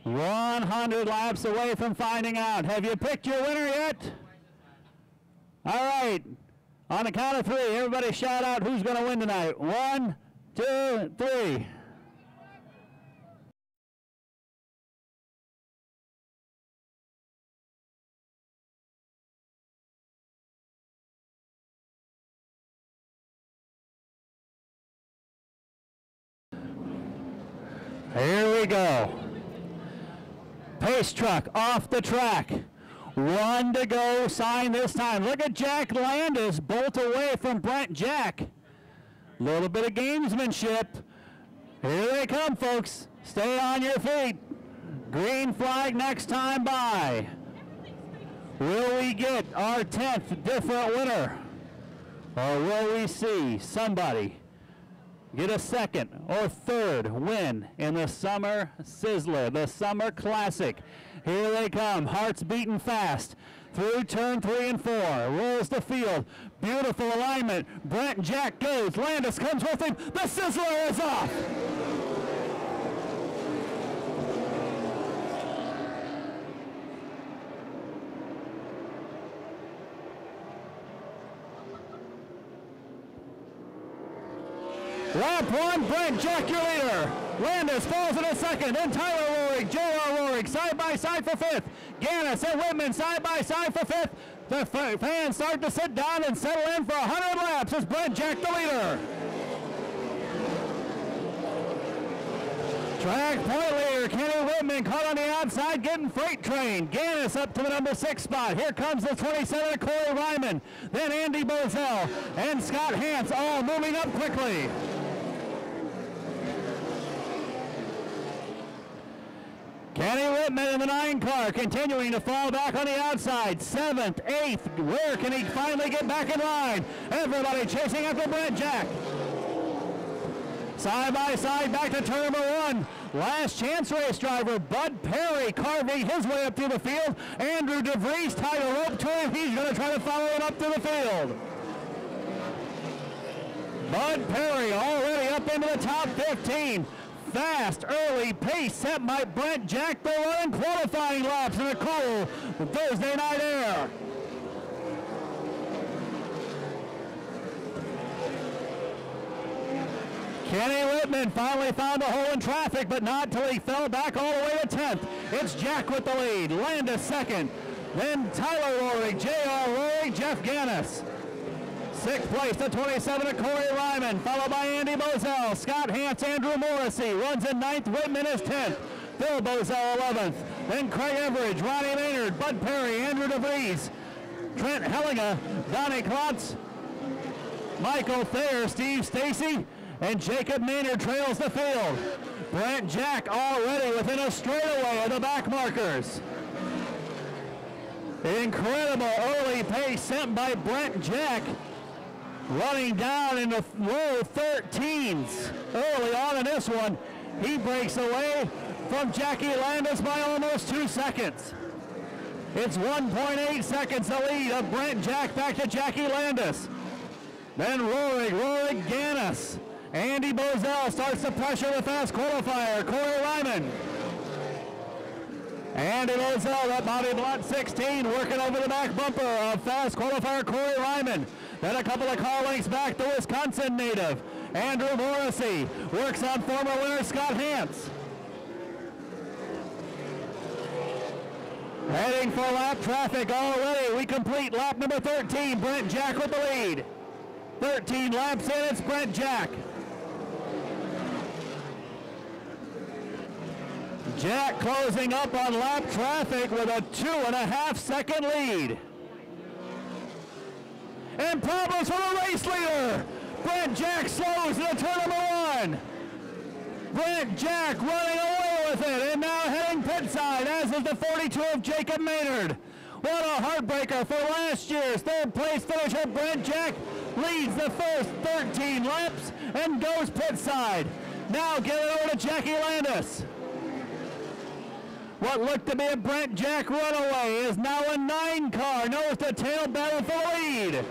100 laps away from finding out. Have you picked your winner yet? All right. On the count of 3, everybody shout out who's gonna win tonight. 1, 2, 3. Here we go. Pace truck off the track. 1 to go, sign this time. Look at Jack Landis bolt away from Brent Jack. Little bit of gamesmanship. Here they come, folks. Stay on your feet. Green flag next time by. Will we get our 10th different winner? Or will we see somebody get a 2nd or 3rd win in the Summer Sizzler, the Summer Classic? Here they come, hearts beating fast. Through turn 3 and 4, rolls the field. Beautiful alignment. Brent Jack goes. Landis comes with him. The Sizzler is off. Lap 1, Brent Jack, your leader. Landis falls in a 2nd, then Tyler Rohrig, J.R. Rohrig, side by side for 5th. Gannis and Whitman side by side for 5th. The fans start to sit down and settle in for 100 laps as Brent Jack the leader. Track point leader, Kenny Whitman caught on the outside getting freight train. Gannis up to the number 6 spot. Here comes the 27, Corey Ryman. Then Andy Bozell and Scott Hance all moving up quickly. Kenny Whitman in the 9 car continuing to fall back on the outside. 7th, 8th, where can he finally get back in line? Everybody chasing after Brent Jack. Side by side back to turn number 1. Last chance race driver Bud Perry carving his way up to the field. Andrew DeVries tied a rope to him. He's going to try to follow him up to the field. Bud Perry already up into the top 15. Fast, early pace set by Brent Jack. They're running qualifying laps in a cool Thursday night air. Kenny Whitman finally found a hole in traffic, but not till he fell back all the way to 10th. It's Jack with the lead. Landis 2nd. Then Tyler Rohrig, J.R. Rohrig, Jeff Gannis. 6th place to 27 to Corey Ryman, followed by Andy Bozell. Scott Hance, Andrew Morrissey runs in 9th. Whitman is 10th. Phil Bozell 11th. Then Craig Everidge, Ronnie Maynard, Bud Perry, Andrew DeVries, Trent Hellinga, Donnie Klotz, Michael Thayer, Steve Stacy, and Jacob Maynard trails the field. Brent Jack already within a straightaway of the back markers. Incredible early pace sent by Brent Jack, running down in the low 13s early on in this one. He breaks away from Jackie Landis by almost 2 seconds. It's 1.8 seconds the lead of Brent Jack back to Jackie Landis. Then Rorig Gannis. Andy Bozell starts to pressure the fast qualifier, Corey Ryman. Andy Bozell, that body block 16, working over the back bumper of fast qualifier Corey Ryman. Then a couple of car lengths back, the Wisconsin native, Andrew Morrissey, works on former winner Scott Hance. Heading for lap traffic already. We complete lap number 13. Brent Jack with the lead. 13 laps in, it's Brent Jack. Jack closing up on lap traffic with a 2.5 second lead. And problems for the race leader. Brent Jack slows into turn number 1. Brent Jack running away with it and now heading pit side, as is the 42 of Jacob Maynard. What a heartbreaker for last year's third place finisher. Brent Jack leads the first 13 laps and goes pit side. Now get it over to Jackie Landis. What looked to be a Brent Jack runaway is now a 9-car nose-to-tail battle for the lead.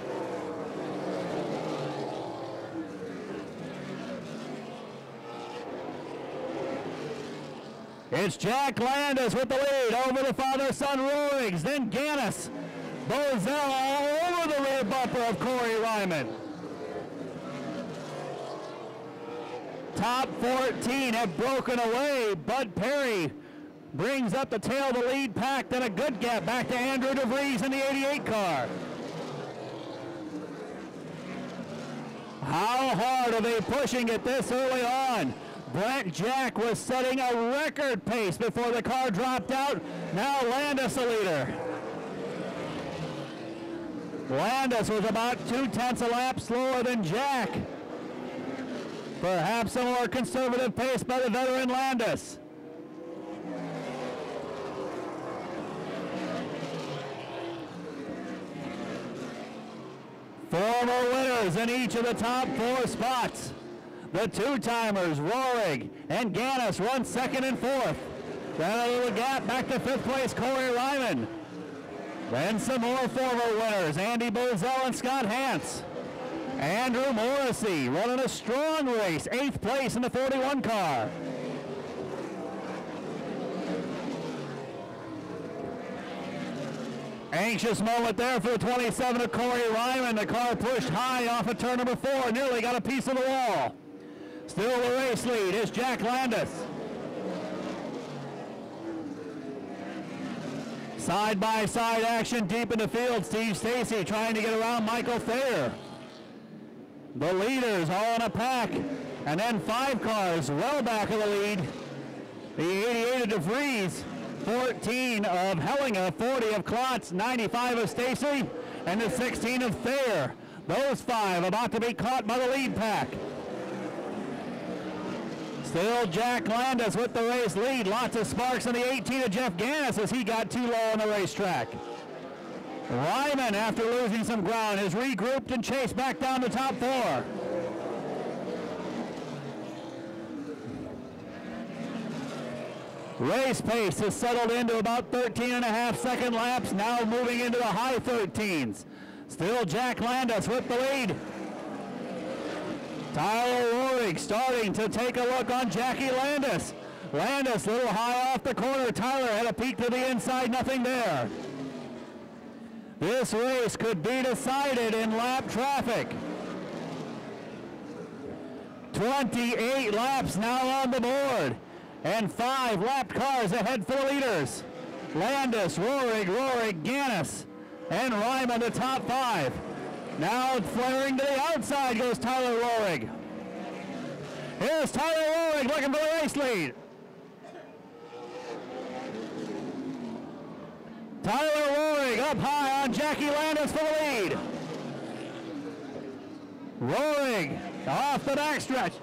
It's Jack Landis with the lead over the father-son Rorigs, then Gannis. Bozell all over the rear bumper of Corey Ryman. Top 14 have broken away. Bud Perry brings up the tail of the lead pack, then a good gap back to Andrew DeVries in the 88 car. How hard are they pushing it this early on? Brent Jack was setting a record pace before the car dropped out. Now Landis the leader. Landis was about 0.2 a lap slower than Jack. Perhaps a more conservative pace by the veteran Landis. Former winners in each of the top 4 spots. The two-timers, Rorig and Gannis, run second and fourth. Then a little gap back to 5th place, Corey Ryman. Then some more former winners, Andy Bozell and Scott Hance. Andrew Morrissey running a strong race, 8th place in the 41 car. Anxious moment there for the 27 of Corey Ryman. The car pushed high off of turn number 4, nearly got a piece of the wall. Still the race lead is Jack Landis. Side-by-side action deep in the field. Steve Stacy trying to get around Michael Thayer. The leaders all in a pack. And then 5 cars well back of the lead. The 88 of DeVries, 14 of Hellinger, 40 of Klotz, 95 of Stacy, and the 16 of Thayer. Those 5 about to be caught by the lead pack. Still Jack Landis with the race lead. Lots of sparks in the 18 of Jeff Gannis as he got too low on the racetrack. Ryman, after losing some ground, is regrouped and chased back down the top 4. Race pace has settled into about 13.5 second laps, now moving into the high 13s. Still Jack Landis with the lead. Tyler Rorig starting to take a look on Jackie Landis. Landis a little high off the corner. Tyler had a peek to the inside, nothing there. This race could be decided in lap traffic. 28 laps now on the board, and 5 lapped cars ahead for the leaders. Landis, Rorig, Gannis, and Ryman the top 5. Now flaring to the outside goes Tyler Rorig. Here's Tyler Rorig looking for the race lead. Tyler Rorig up high on Jackie Landis for the lead. Roaring off the backstretch.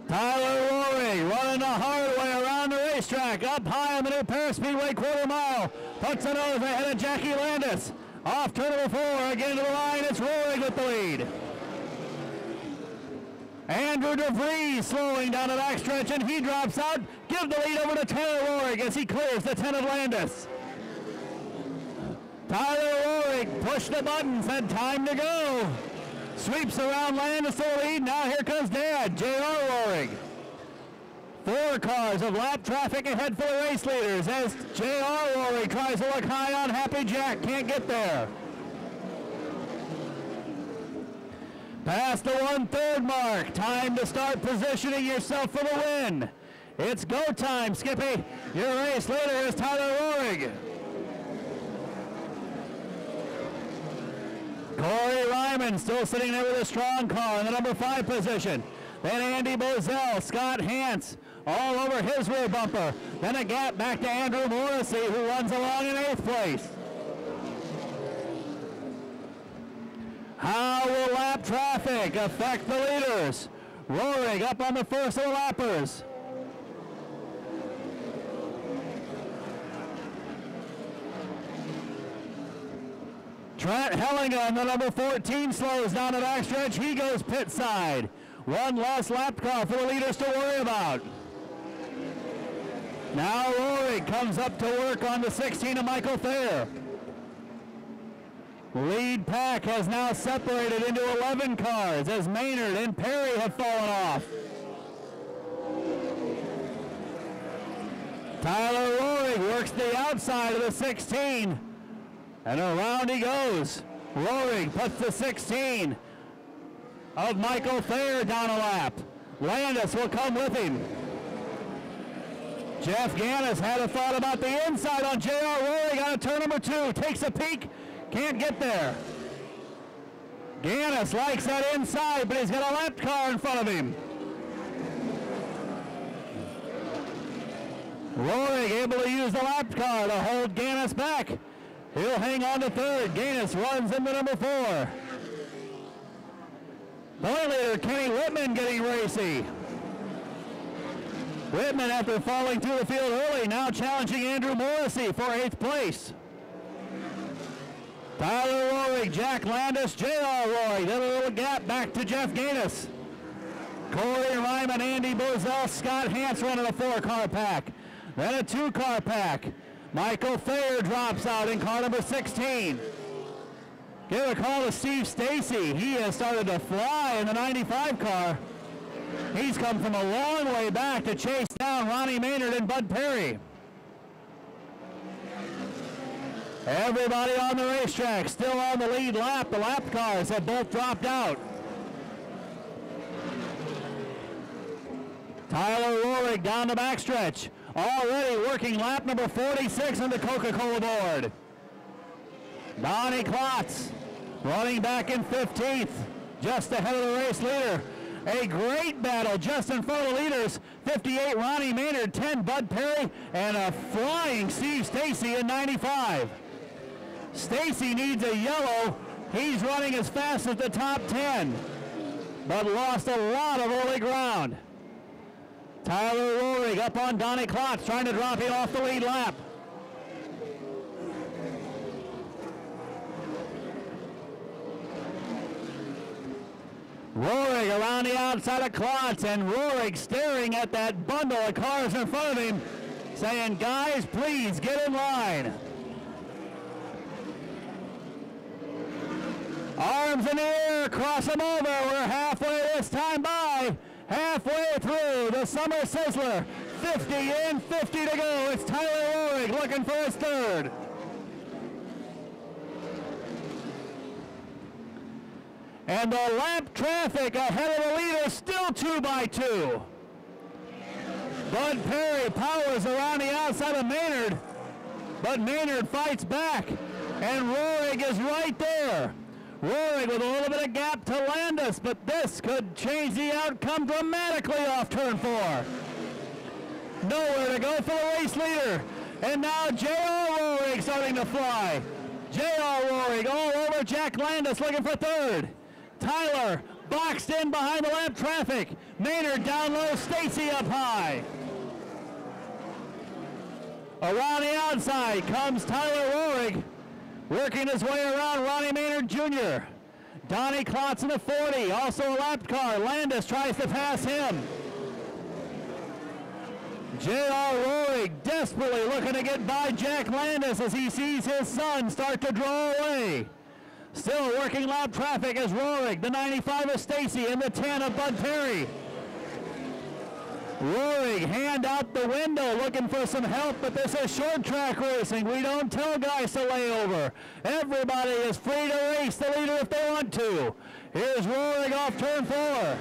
Tyler Roaring running the hard way around the racetrack, up high on the new Paris Speedway quarter mile. Puts the nose ahead of Jackie Landis. Off turn number 4, again to the line, it's Roaring with the lead. Andrew DeVries slowing down the backstretch, and he drops out. Give the lead over to Tyler Roaring as he clears the 10 of Landis. Tyler Roaring pushed the buttons, had time to go. Sweeps around Landis to the lead. Now here comes Dad, J.R. Roaring. 4 cars of lap traffic ahead for the race leaders as J.R. Roaring tries to look high on Happy Jack. Can't get there. Past the 1/3 mark. Time to start positioning yourself for the win. It's go time, Skippy. Your race leader is Tyler Roaring. Corey Ryman still sitting there with a strong car in the number 5 position. Then Andy Bozell, Scott Hance, all over his rear bumper. Then a gap back to Andrew Morrissey, who runs along in 8th place. How will lap traffic affect the leaders? Roaring up on the first of the lappers. Trent Hellingham, the number 14, slows down the backstretch. He goes pit side. One less lap car for the leaders to worry about. Now Roaring comes up to work on the 16 of Michael Thayer. Lead pack has now separated into 11 cars as Maynard and Perry have fallen off. Tyler Roaring works the outside of the 16. And around he goes. Roaring puts the 16 of Michael Thayer down a lap. Landis will come with him. Jeff Gannis had a thought about the inside on J.R. Roaring on turn number 2. Takes a peek, can't get there. Gannis likes that inside, but he's got a lap car in front of him. Roaring able to use the lap car to hold Gannis back. He'll hang on to 3rd. Gannis runs into number 4. Point leader Kenny Whitman getting racy. Whitman, after falling through the field early, now challenging Andrew Morrissey for 8th place. Tyler Roaring, Jack Landis, J.R. Roaring. Then a little gap back to Jeff Gannis. Corey Ryman, Andy Bozell, Scott Hance running a 4-car pack. Then a 2-car pack. Michael Thayer drops out in car number 16. Give a call to Steve Stacy. He has started to fly in the 95 car. He's come from a long way back to chase down Ronnie Maynard and Bud Perry. Everybody on the racetrack still on the lead lap. The lap cars have both dropped out. Tyler Roaring down the backstretch. Already working lap number 46 on the Coca-Cola board. Donnie Klotz running back in 15th, just ahead of the race leader. A great battle just in front of the leaders. 58 Ronnie Maynard, 10 Bud Perry, and a flying Steve Stacy in 95. Stacy needs a yellow. He's running as fast as the top 10, but lost a lot of early ground. Tyler Roaring up on Donnie Klotz, trying to drop him off the lead lap. Roaring around the outside of Klotz, and Roaring staring at that bundle of cars in front of him, saying, guys, please get in line. Arms in the air, cross them over. We're halfway this time by. Halfway through the Summer Sizzler. 50 in, 50 to go. It's Tyler Roaring looking for his 3rd. And the lap traffic ahead of the leader, still 2 by 2. Bud Perry powers around the outside of Maynard, but Maynard fights back, and Roaring is right there. Roaring with a little bit of gap to Landis, but this could change the outcome dramatically off turn 4. Nowhere to go for the race leader. And now J.R. Rohrig starting to fly. J.R. Rohrig all over Jack Landis looking for third. Tyler boxed in behind the lap traffic. Maynard down low, Stacy up high. Around the outside comes Tyler Rohrig, working his way around Ronnie Maynard Jr. Donnie Klotz in the 40, also a lap car. Landis tries to pass him. J.R. Rohrig desperately looking to get by Jack Landis as he sees his son start to draw away. Still working lap traffic as Rohrig, the 95 of Stacy, and the 10 of Bud Perry. Rohrig hand out the window looking for some help, but this is short track racing. We don't tell guys to lay over. Everybody is free to race the leader if they want to. Here's Rohrig off turn 4.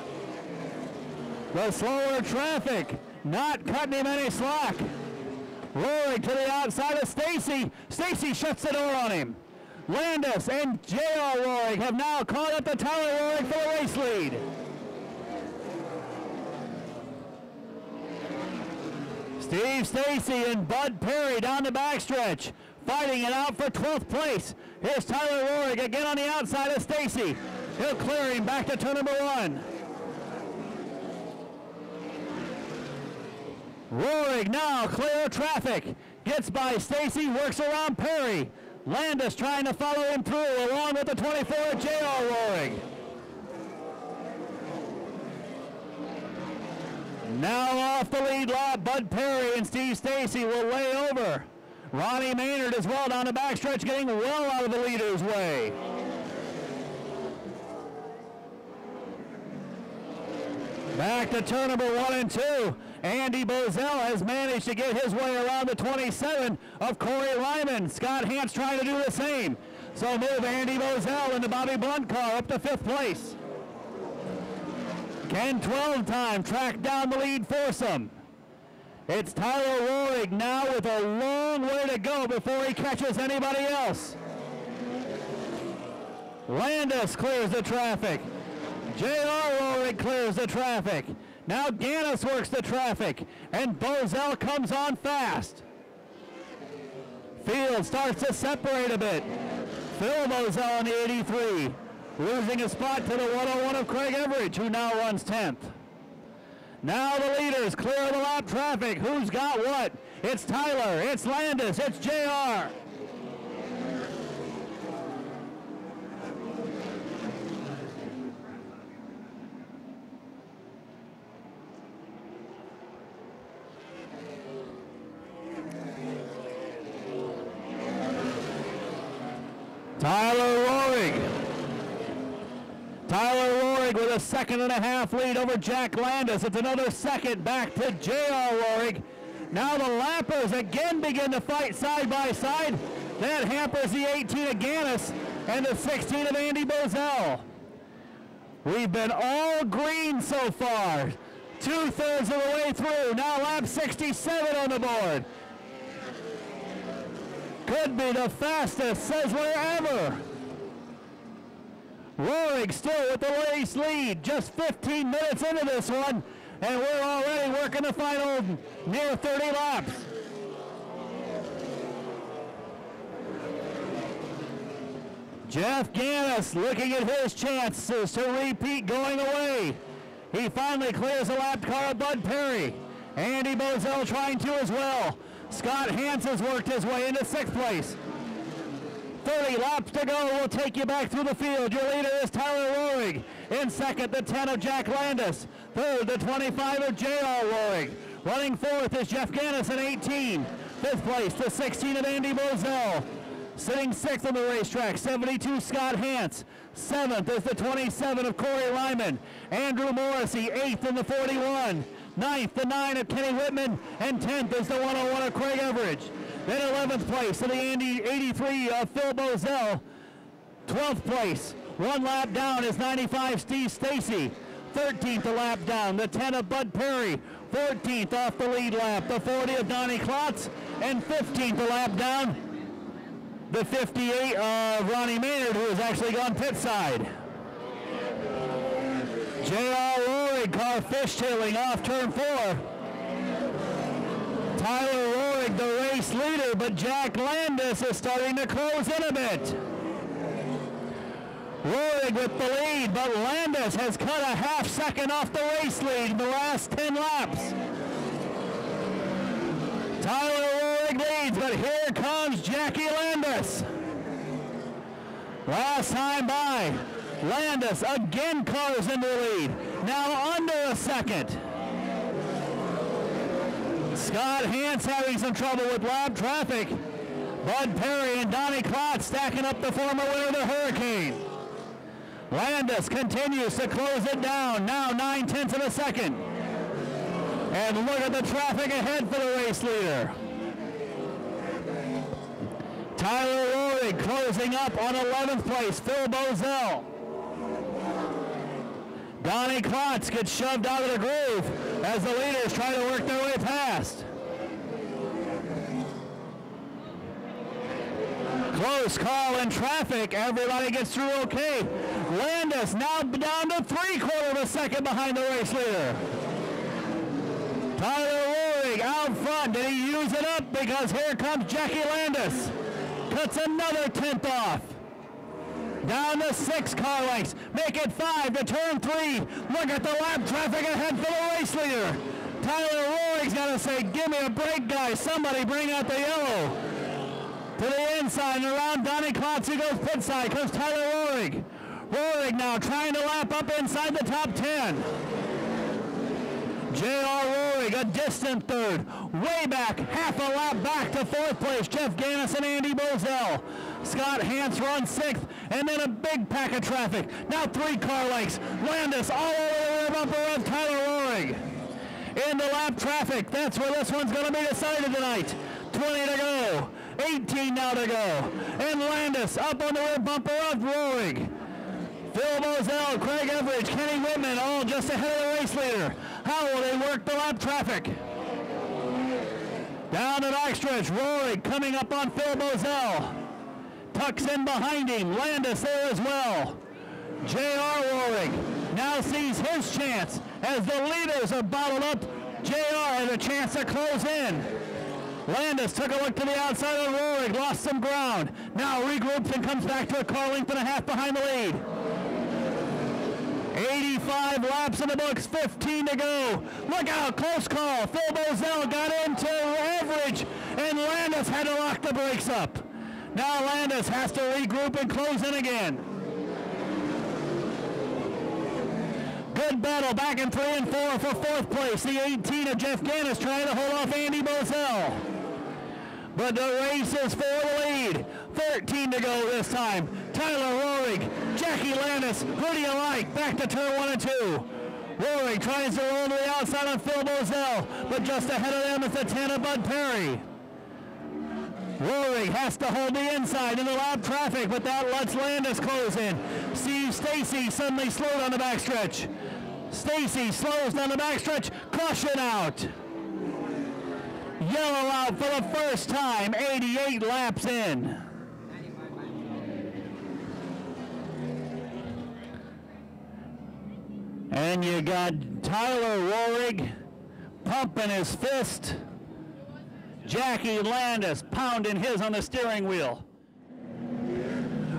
The slower traffic not cutting him any slack. Rohrig to the outside of Stacy. Stacy shuts the door on him. Landis and J.R. Rohrig have now caught up to Tyler Rohrig for the race lead. Steve Stacy and Bud Perry down the backstretch, fighting it out for 12th place. Here's Tyler Rohrig again on the outside of Stacy. He'll clear him back to turn number 1. Rohrig now clear of traffic. Gets by Stacy, works around Perry. Landis trying to follow him through along with the 24 J.R. Rohrig. Now off the lead lap, Bud Perry and Steve Stacy will lay over. Ronnie Maynard as well down the backstretch, getting well out of the leader's way. Back to turn number 1 and 2. Andy Bozell has managed to get his way around the 27 of Corey Lyman. Scott Hance trying to do the same. So move Andy Bozell in the Bobby Blunt car up to 5th place. Ken 12 time track down the lead foursome. It's Tyler Rohrig now with a long way to go before he catches anybody else. Landis clears the traffic. J.R. Rohrig clears the traffic. Now Gannis works the traffic, and Bozell comes on fast. Field starts to separate a bit. Phil Bozell on the 83, losing a spot to the 101 of Craig Everidge, who now runs 10th. Now the leaders clear the lap traffic. Who's got what? It's Tyler, it's Landis, it's J.R. Tyler Rohrig with a 1.5 lead over Jack Landis. It's another second back to J.R. Rohrig. Now the lappers again begin to fight side by side. That hampers the 18 of Gannis and the 16 of Andy Bozell. We've been all green so far. 2/3 of the way through. Now lap 67 on the board. Could be the fastest Sizzler ever. Rohrig still with the race lead, just 15 minutes into this one, and we're already working the final near 30 laps. Jeff Gannis looking at his chances to repeat going away. He finally clears a lap car of Bud Perry. Andy Bozell trying to as well. Scott Hance has worked his way into 6th place. 30 laps to go will take you back through the field. Your leader is Tyler Rohrig. In 2nd, the 10 of Jack Landis. 3rd, the 25 of J.R. Rohrig. Running 4th is Jeff Gannis at 18. 5th place, the 16 of Andy Bozell. Sitting 6th on the racetrack, 72 Scott Hance. 7th is the 27 of Corey Lyman. Andrew Morrissey, 8th in the 41. 9th, the 9 of Kenny Whitman. And 10th is the 101 of Craig Everidge. Then 11th place to the Andy 83 of Phil Bozell. 12th place, 1 lap down is 95 Steve Stacy. 13th a lap down, the 10 of Bud Perry. 14th off the lead lap, the 40 of Donnie Klotz. And 15th a lap down, the 58 of Ronnie Maynard, who has actually gone pit side. J.R. Rohrig car fishtailing off turn 4. Tyler Rohrig, the race leader, but Jack Landis is starting to close in a bit. Rohrig with the lead, but Landis has cut a half second off the race lead in the last 10 laps. Tyler Rohrig leads, but here comes Jackie Landis. Last time by, Landis again cars into the lead, now under a second. Scott Hance having some trouble with lap traffic. Bud Perry and Donnie Klotz stacking up the former winner of the Hurricane. Landis continues to close it down, now 9/10 of a second. And look at the traffic ahead for the race leader. Tyler Rohrig closing up on 11th place, Phil Bozell. Donnie Klotz gets shoved out of the groove as the leaders try to work their way past. Close call in traffic. Everybody gets through okay. Landis now down to 3/4 of a second behind the race leader. Tyler Rohrig out front. Did he use it up? Because here comes Jackie Landis. Cuts another 10th off. Down to 6 car lengths. Make it 5 to turn 3. Look at the lap traffic ahead for the race leader. Tyler Rohrig's got to say, give me a break, guys. Somebody bring out the yellow. To the inside and around Donnie Klotz, who goes pit side, comes Tyler Rohrig. Rohrig now trying to lap up inside the top 10. J.R. Rohrig, a distant third. Way back, half a lap back to 4th place, Jeff Gannis and Andy Bozell. Scott Hance runs 6th, and then a big pack of traffic. Now 3 car lengths. Landis all over the rear bumper of Tyler Rohrig. Into lap traffic. That's where this one's going to be decided tonight. 20 to go. 18 now to go. And Landis up on the rear bumper of Rohrig. Phil Bozell, Craig Everidge, Kenny Whitman, all just ahead of the race leader. How will they work the lap traffic? Down the backstretch, Rohrig coming up on Phil Bozell. Tucks in behind him, Landis there as well. J.R. Rohrig now sees his chance as the leaders are bottled up. J.R. has a chance to close in. Landis took a look to the outside of Rohrig, lost some ground. Now regroups and comes back to a car length and a half behind the lead. 85 laps in the books, 15 to go. Look out, close call. Phil Bozell got into Everidge, and Landis had to lock the brakes up. Now Landis has to regroup and close in again. Good battle back in 3 and 4 for 4th place. The 18 of Jeff Gannis trying to hold off Andy Bozell. But the race is for the lead. 13 to go this time. Tyler Rohrig, Jackie Landis, who do you like? Back to turn 1 and 2. Rohrig tries to roll to the outside on Phil Bozell, but just ahead of them is the 10 of Bud Perry. Rohrig has to hold the inside in the lap traffic, but that lets Landis close in. Steve Stacy suddenly slowed on the backstretch. Stacy slows down the backstretch, caution out. Yellow out for the first time, 88 laps in. And you got Tyler Rohrig pumping his fist. Jackie Landis pounding his on the steering wheel.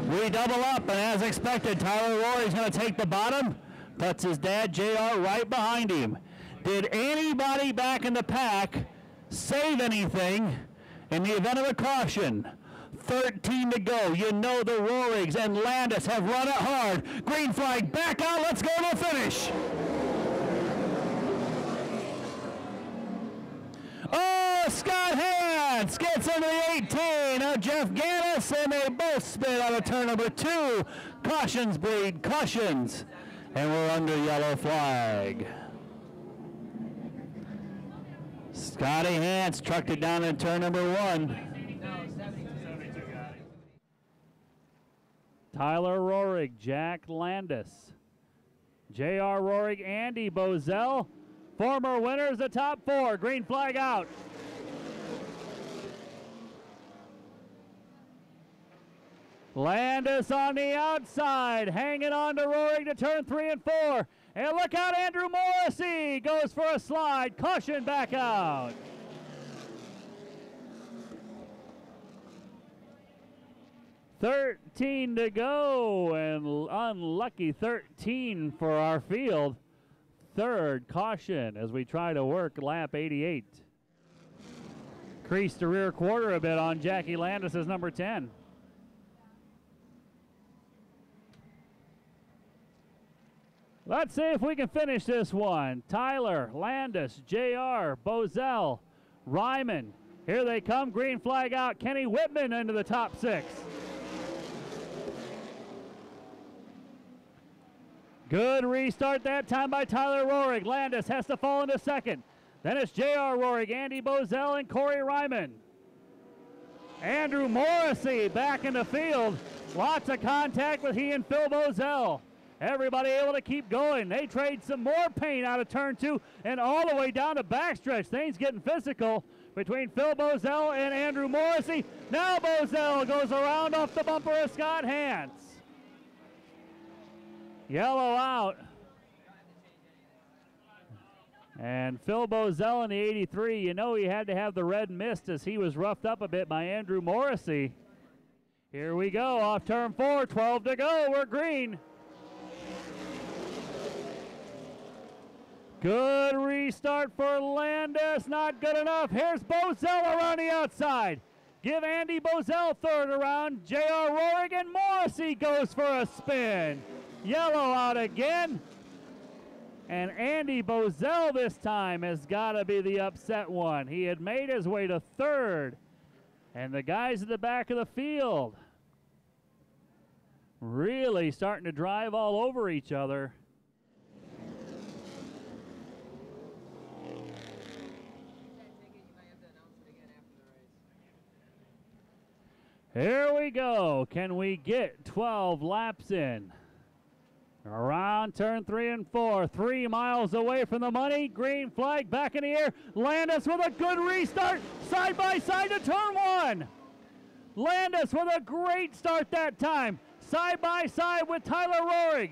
We double up, and as expected, Tyler Rohrig's going to take the bottom. Puts his dad, JR, right behind him. Did anybody back in the pack save anything in the event of a caution? 13 to go. You know the Rohrigs and Landis have run it hard. Green flag, back out, let's go to the finish. Oh, Scott Hance gets into the 18 of Jeff Gannis, and they both spin out of turn number 2. Cautions breed cautions, and we're under yellow flag. Scotty Hance trucked it down in turn number 1. Tyler Rohrig, Jack Landis, J.R. Rohrig, Andy Bozell. Former winners, the top 4. Green flag out. Landis on the outside, hanging on to Rohrig to turn 3 and 4. And look out, Andrew Morrissey goes for a slide. Caution back out. 13 to go, and unlucky 13 for our field. Third caution as we try to work lap 88. Creased the rear quarter a bit on Jackie Landis as number 10. Let's see if we can finish this one. Tyler, Landis, JR, Bozell, Ryman. Here they come, green flag out. Kenny Whitman into the top 6. Good restart that time by Tyler Rohrig. Landis has to fall into second. Then it's J.R. Rohrig, Andy Bozell, and Corey Ryman. Andrew Morrissey back in the field. Lots of contact with he and Phil Bozell. Everybody able to keep going. They trade some more paint out of turn 2 and all the way down to backstretch. Things getting physical between Phil Bozell and Andrew Morrissey. Now Bozell goes around off the bumper of Scott Hance. Yellow out. And Phil Bozell in the 83, you know he had to have the red mist as he was roughed up a bit by Andrew Morrissey. Here we go, off turn 4, 12 to go, we're green. Good restart for Landis, not good enough. Here's Bozell around the outside. Give Andy Bozell third around. J.R. Rohrig and Morrissey goes for a spin. Yellow out again. And Andy Bozell this time has got to be the upset one. He had made his way to third. And the guys at the back of the field really starting to drive all over each other. Here we go. Can we get 12 laps in? Around turn 3 and 4. 3 miles away from the money. Green flag back in the air. Landis with a good restart. Side by side to turn 1. Landis with a great start that time. Side by side with Tyler Rohrig.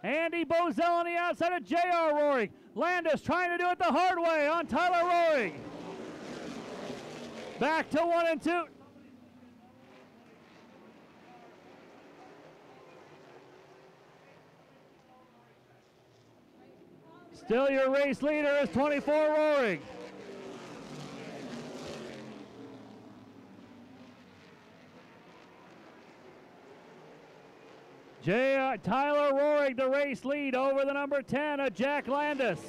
Andy Bozell on the outside of J.R. Rohrig. Landis trying to do it the hard way on Tyler Rohrig. Back to 1 and 2. Still your race leader is 24 Rohrig. Tyler Rohrig, the race lead over the number 10 of Jack Landis.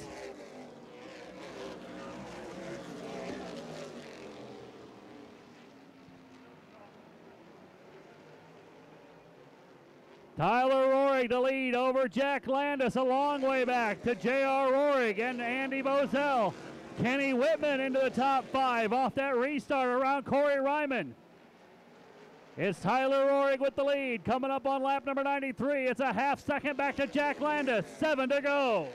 Tyler Rohrig the lead over Jack Landis, a long way back to J.R. Rohrig and Andy Bozell. Kenny Whitman into the top 5 off that restart around Corey Ryman. It's Tyler Rohrig with the lead, coming up on lap number 93. It's a half second back to Jack Landis, 7 to go.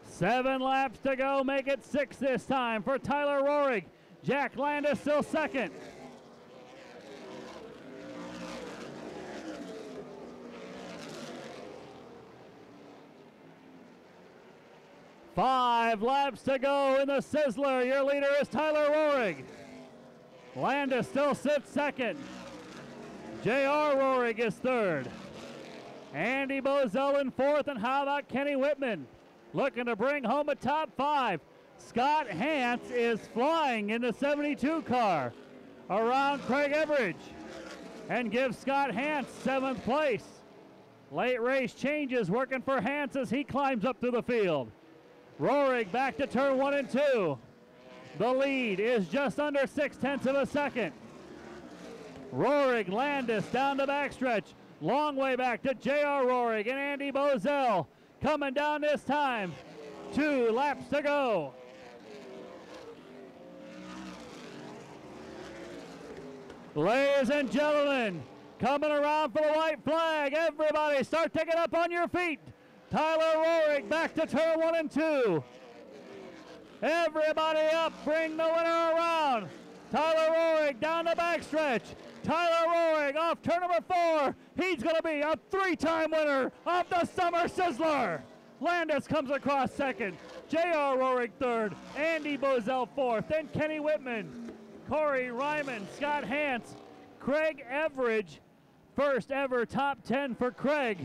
Seven laps to go, make it 6 this time for Tyler Rohrig. Jack Landis still second. Five laps to go in the Sizzler. Your leader is Tyler Rohrig. Landis still sits second. J.R. Rohrig is third. Andy Bozell in fourth, and how about Kenny Whitman? Looking to bring home a top 5. Scott Hance is flying in the 72 car around Craig Everidge and gives Scott Hance 7th place. Late race changes working for Hance as he climbs up through the field. Rohrig back to turn 1 and 2. The lead is just under 0.6 of a second. Rohrig, Landis down the backstretch. Long way back to J.R. Rohrig and Andy Bozell coming down this time. 2 laps to go. Ladies and gentlemen, coming around for the white flag. Everybody start taking up on your feet. Tyler Rohrig back to turn 1 and 2. Everybody up, bring the winner around. Tyler Rohrig down the backstretch. Tyler Rohrig off turn number 4. He's going to be a 3-time winner of the Summer Sizzler. Landis comes across second. J.R. Rohrig third, Andy Bozell fourth, then Kenny Whitman, Corey Ryman, Scott Hance, Craig Everidge, first ever top 10 for Craig,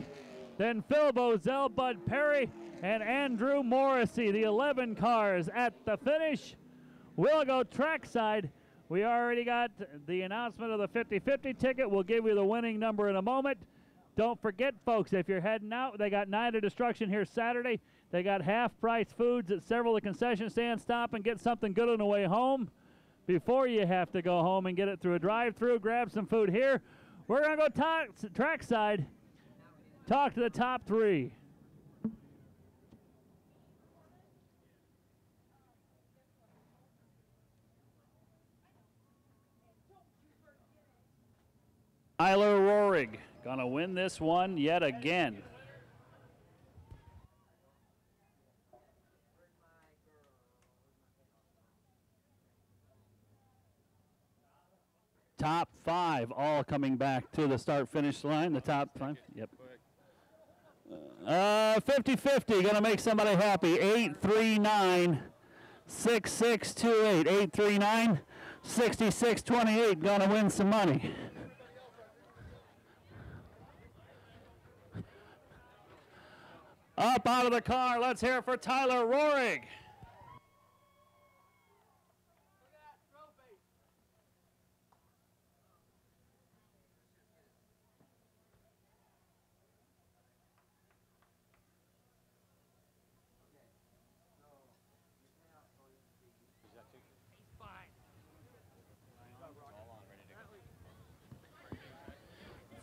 then Phil Bozell, Bud Perry, and Andrew Morrissey, the 11 cars at the finish. We'll go trackside. We already got the announcement of the 50-50 ticket. We'll give you the winning number in a moment. Don't forget, folks, if you're heading out, they got Night of Destruction here Saturday. They got half-price foods at several of the concession stands. Stop and get something good on the way home before you have to go home and get it through a drive-through. Grab some food here. We're going to go trackside, talk to the top three. Tyler Rohrig gonna win this one yet again. Top five all coming back to the start-finish line. The top five, yep. 50-50, gonna make somebody happy. 839 6628. 839 6628, gonna win some money. Up out of the car, let's hear it for Tyler Rohrig.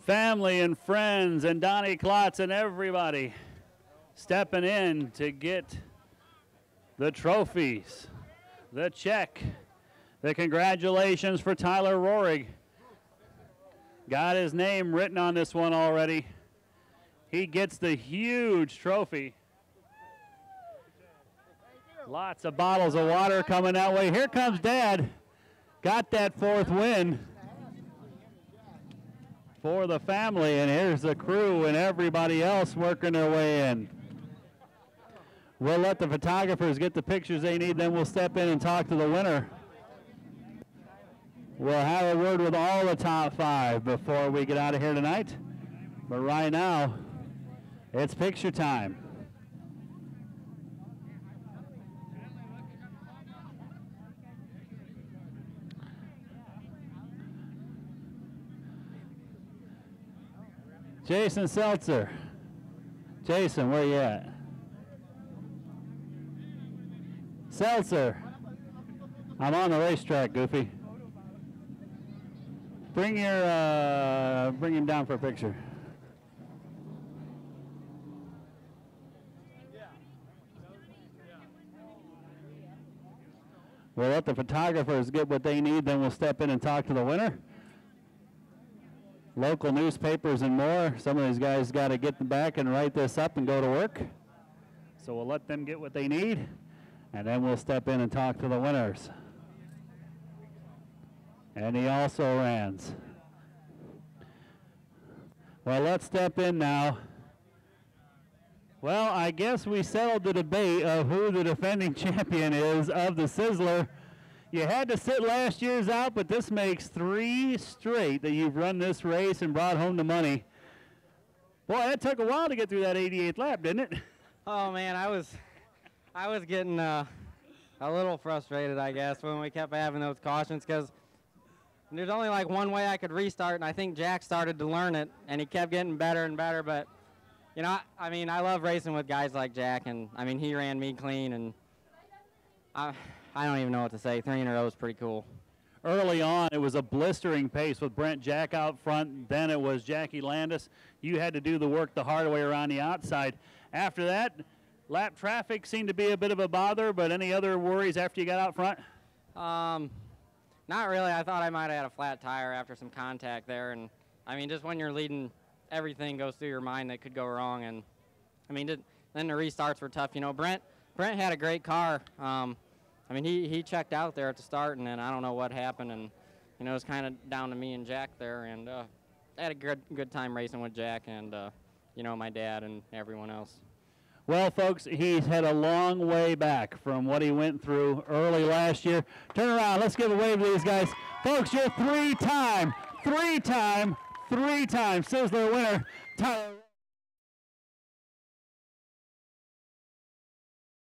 Family and friends and Donnie Klotz and everybody stepping in to get the trophies, the check, the congratulations for Tyler Rohrig. Got his name written on this one already. He gets the huge trophy. Lots of bottles of water coming that way. Here comes Dad. Got that fourth win for the family, and here's the crew and everybody else working their way in. We'll let the photographers get the pictures they need, then we'll step in and talk to the winner. We'll have a word with all the top five before we get out of here tonight. But right now, it's picture time. Jason Seltzer. Jason, where you at? Seltzer. I'm on the racetrack, Goofy. Bring him down for a picture. We'll let the photographers get what they need, then we'll step in and talk to the winner. Local newspapers and more. Some of these guys got to get back and write this up and go to work. So we'll let them get what they need, and then we'll step in and talk to the winners. And he also runs. Well, let's step in now. Well, I guess we settled the debate of who the defending champion is of the Sizzler. You had to sit last year's out, but this makes 3 straight that you've run this race and brought home the money. Boy, it took a while to get through that 88th lap, didn't it? Oh man, I was getting a little frustrated, I guess, when we kept having those cautions, because there's only like one way I could restart, and I think Jack started to learn it, and he kept getting better and better. But you know, I mean, I love racing with guys like Jack, and I mean, he ran me clean, and I don't even know what to say. 3 in a row is pretty cool. Early on, it was a blistering pace with Brent Jack out front. Then it was Jackie Landis. You had to do the work the hard way around the outside. After that, lap traffic seemed to be a bit of a bother, but any other worries after you got out front? Not really. I thought I might have had a flat tire after some contact there. And, I mean, just when you're leading, everything goes through your mind that could go wrong. And, I mean, then the restarts were tough. You know, Brent had a great car. I mean, he checked out there at the start, and then I don't know what happened, and you know, it was kind of down to me and Jack there, and I had a good time racing with Jack and you know, my dad and everyone else. Well, folks, he's had a long way back from what he went through early last year. Turn around. Let's give a wave to these guys. Folks, your three-time Sizzler winner, Tyler.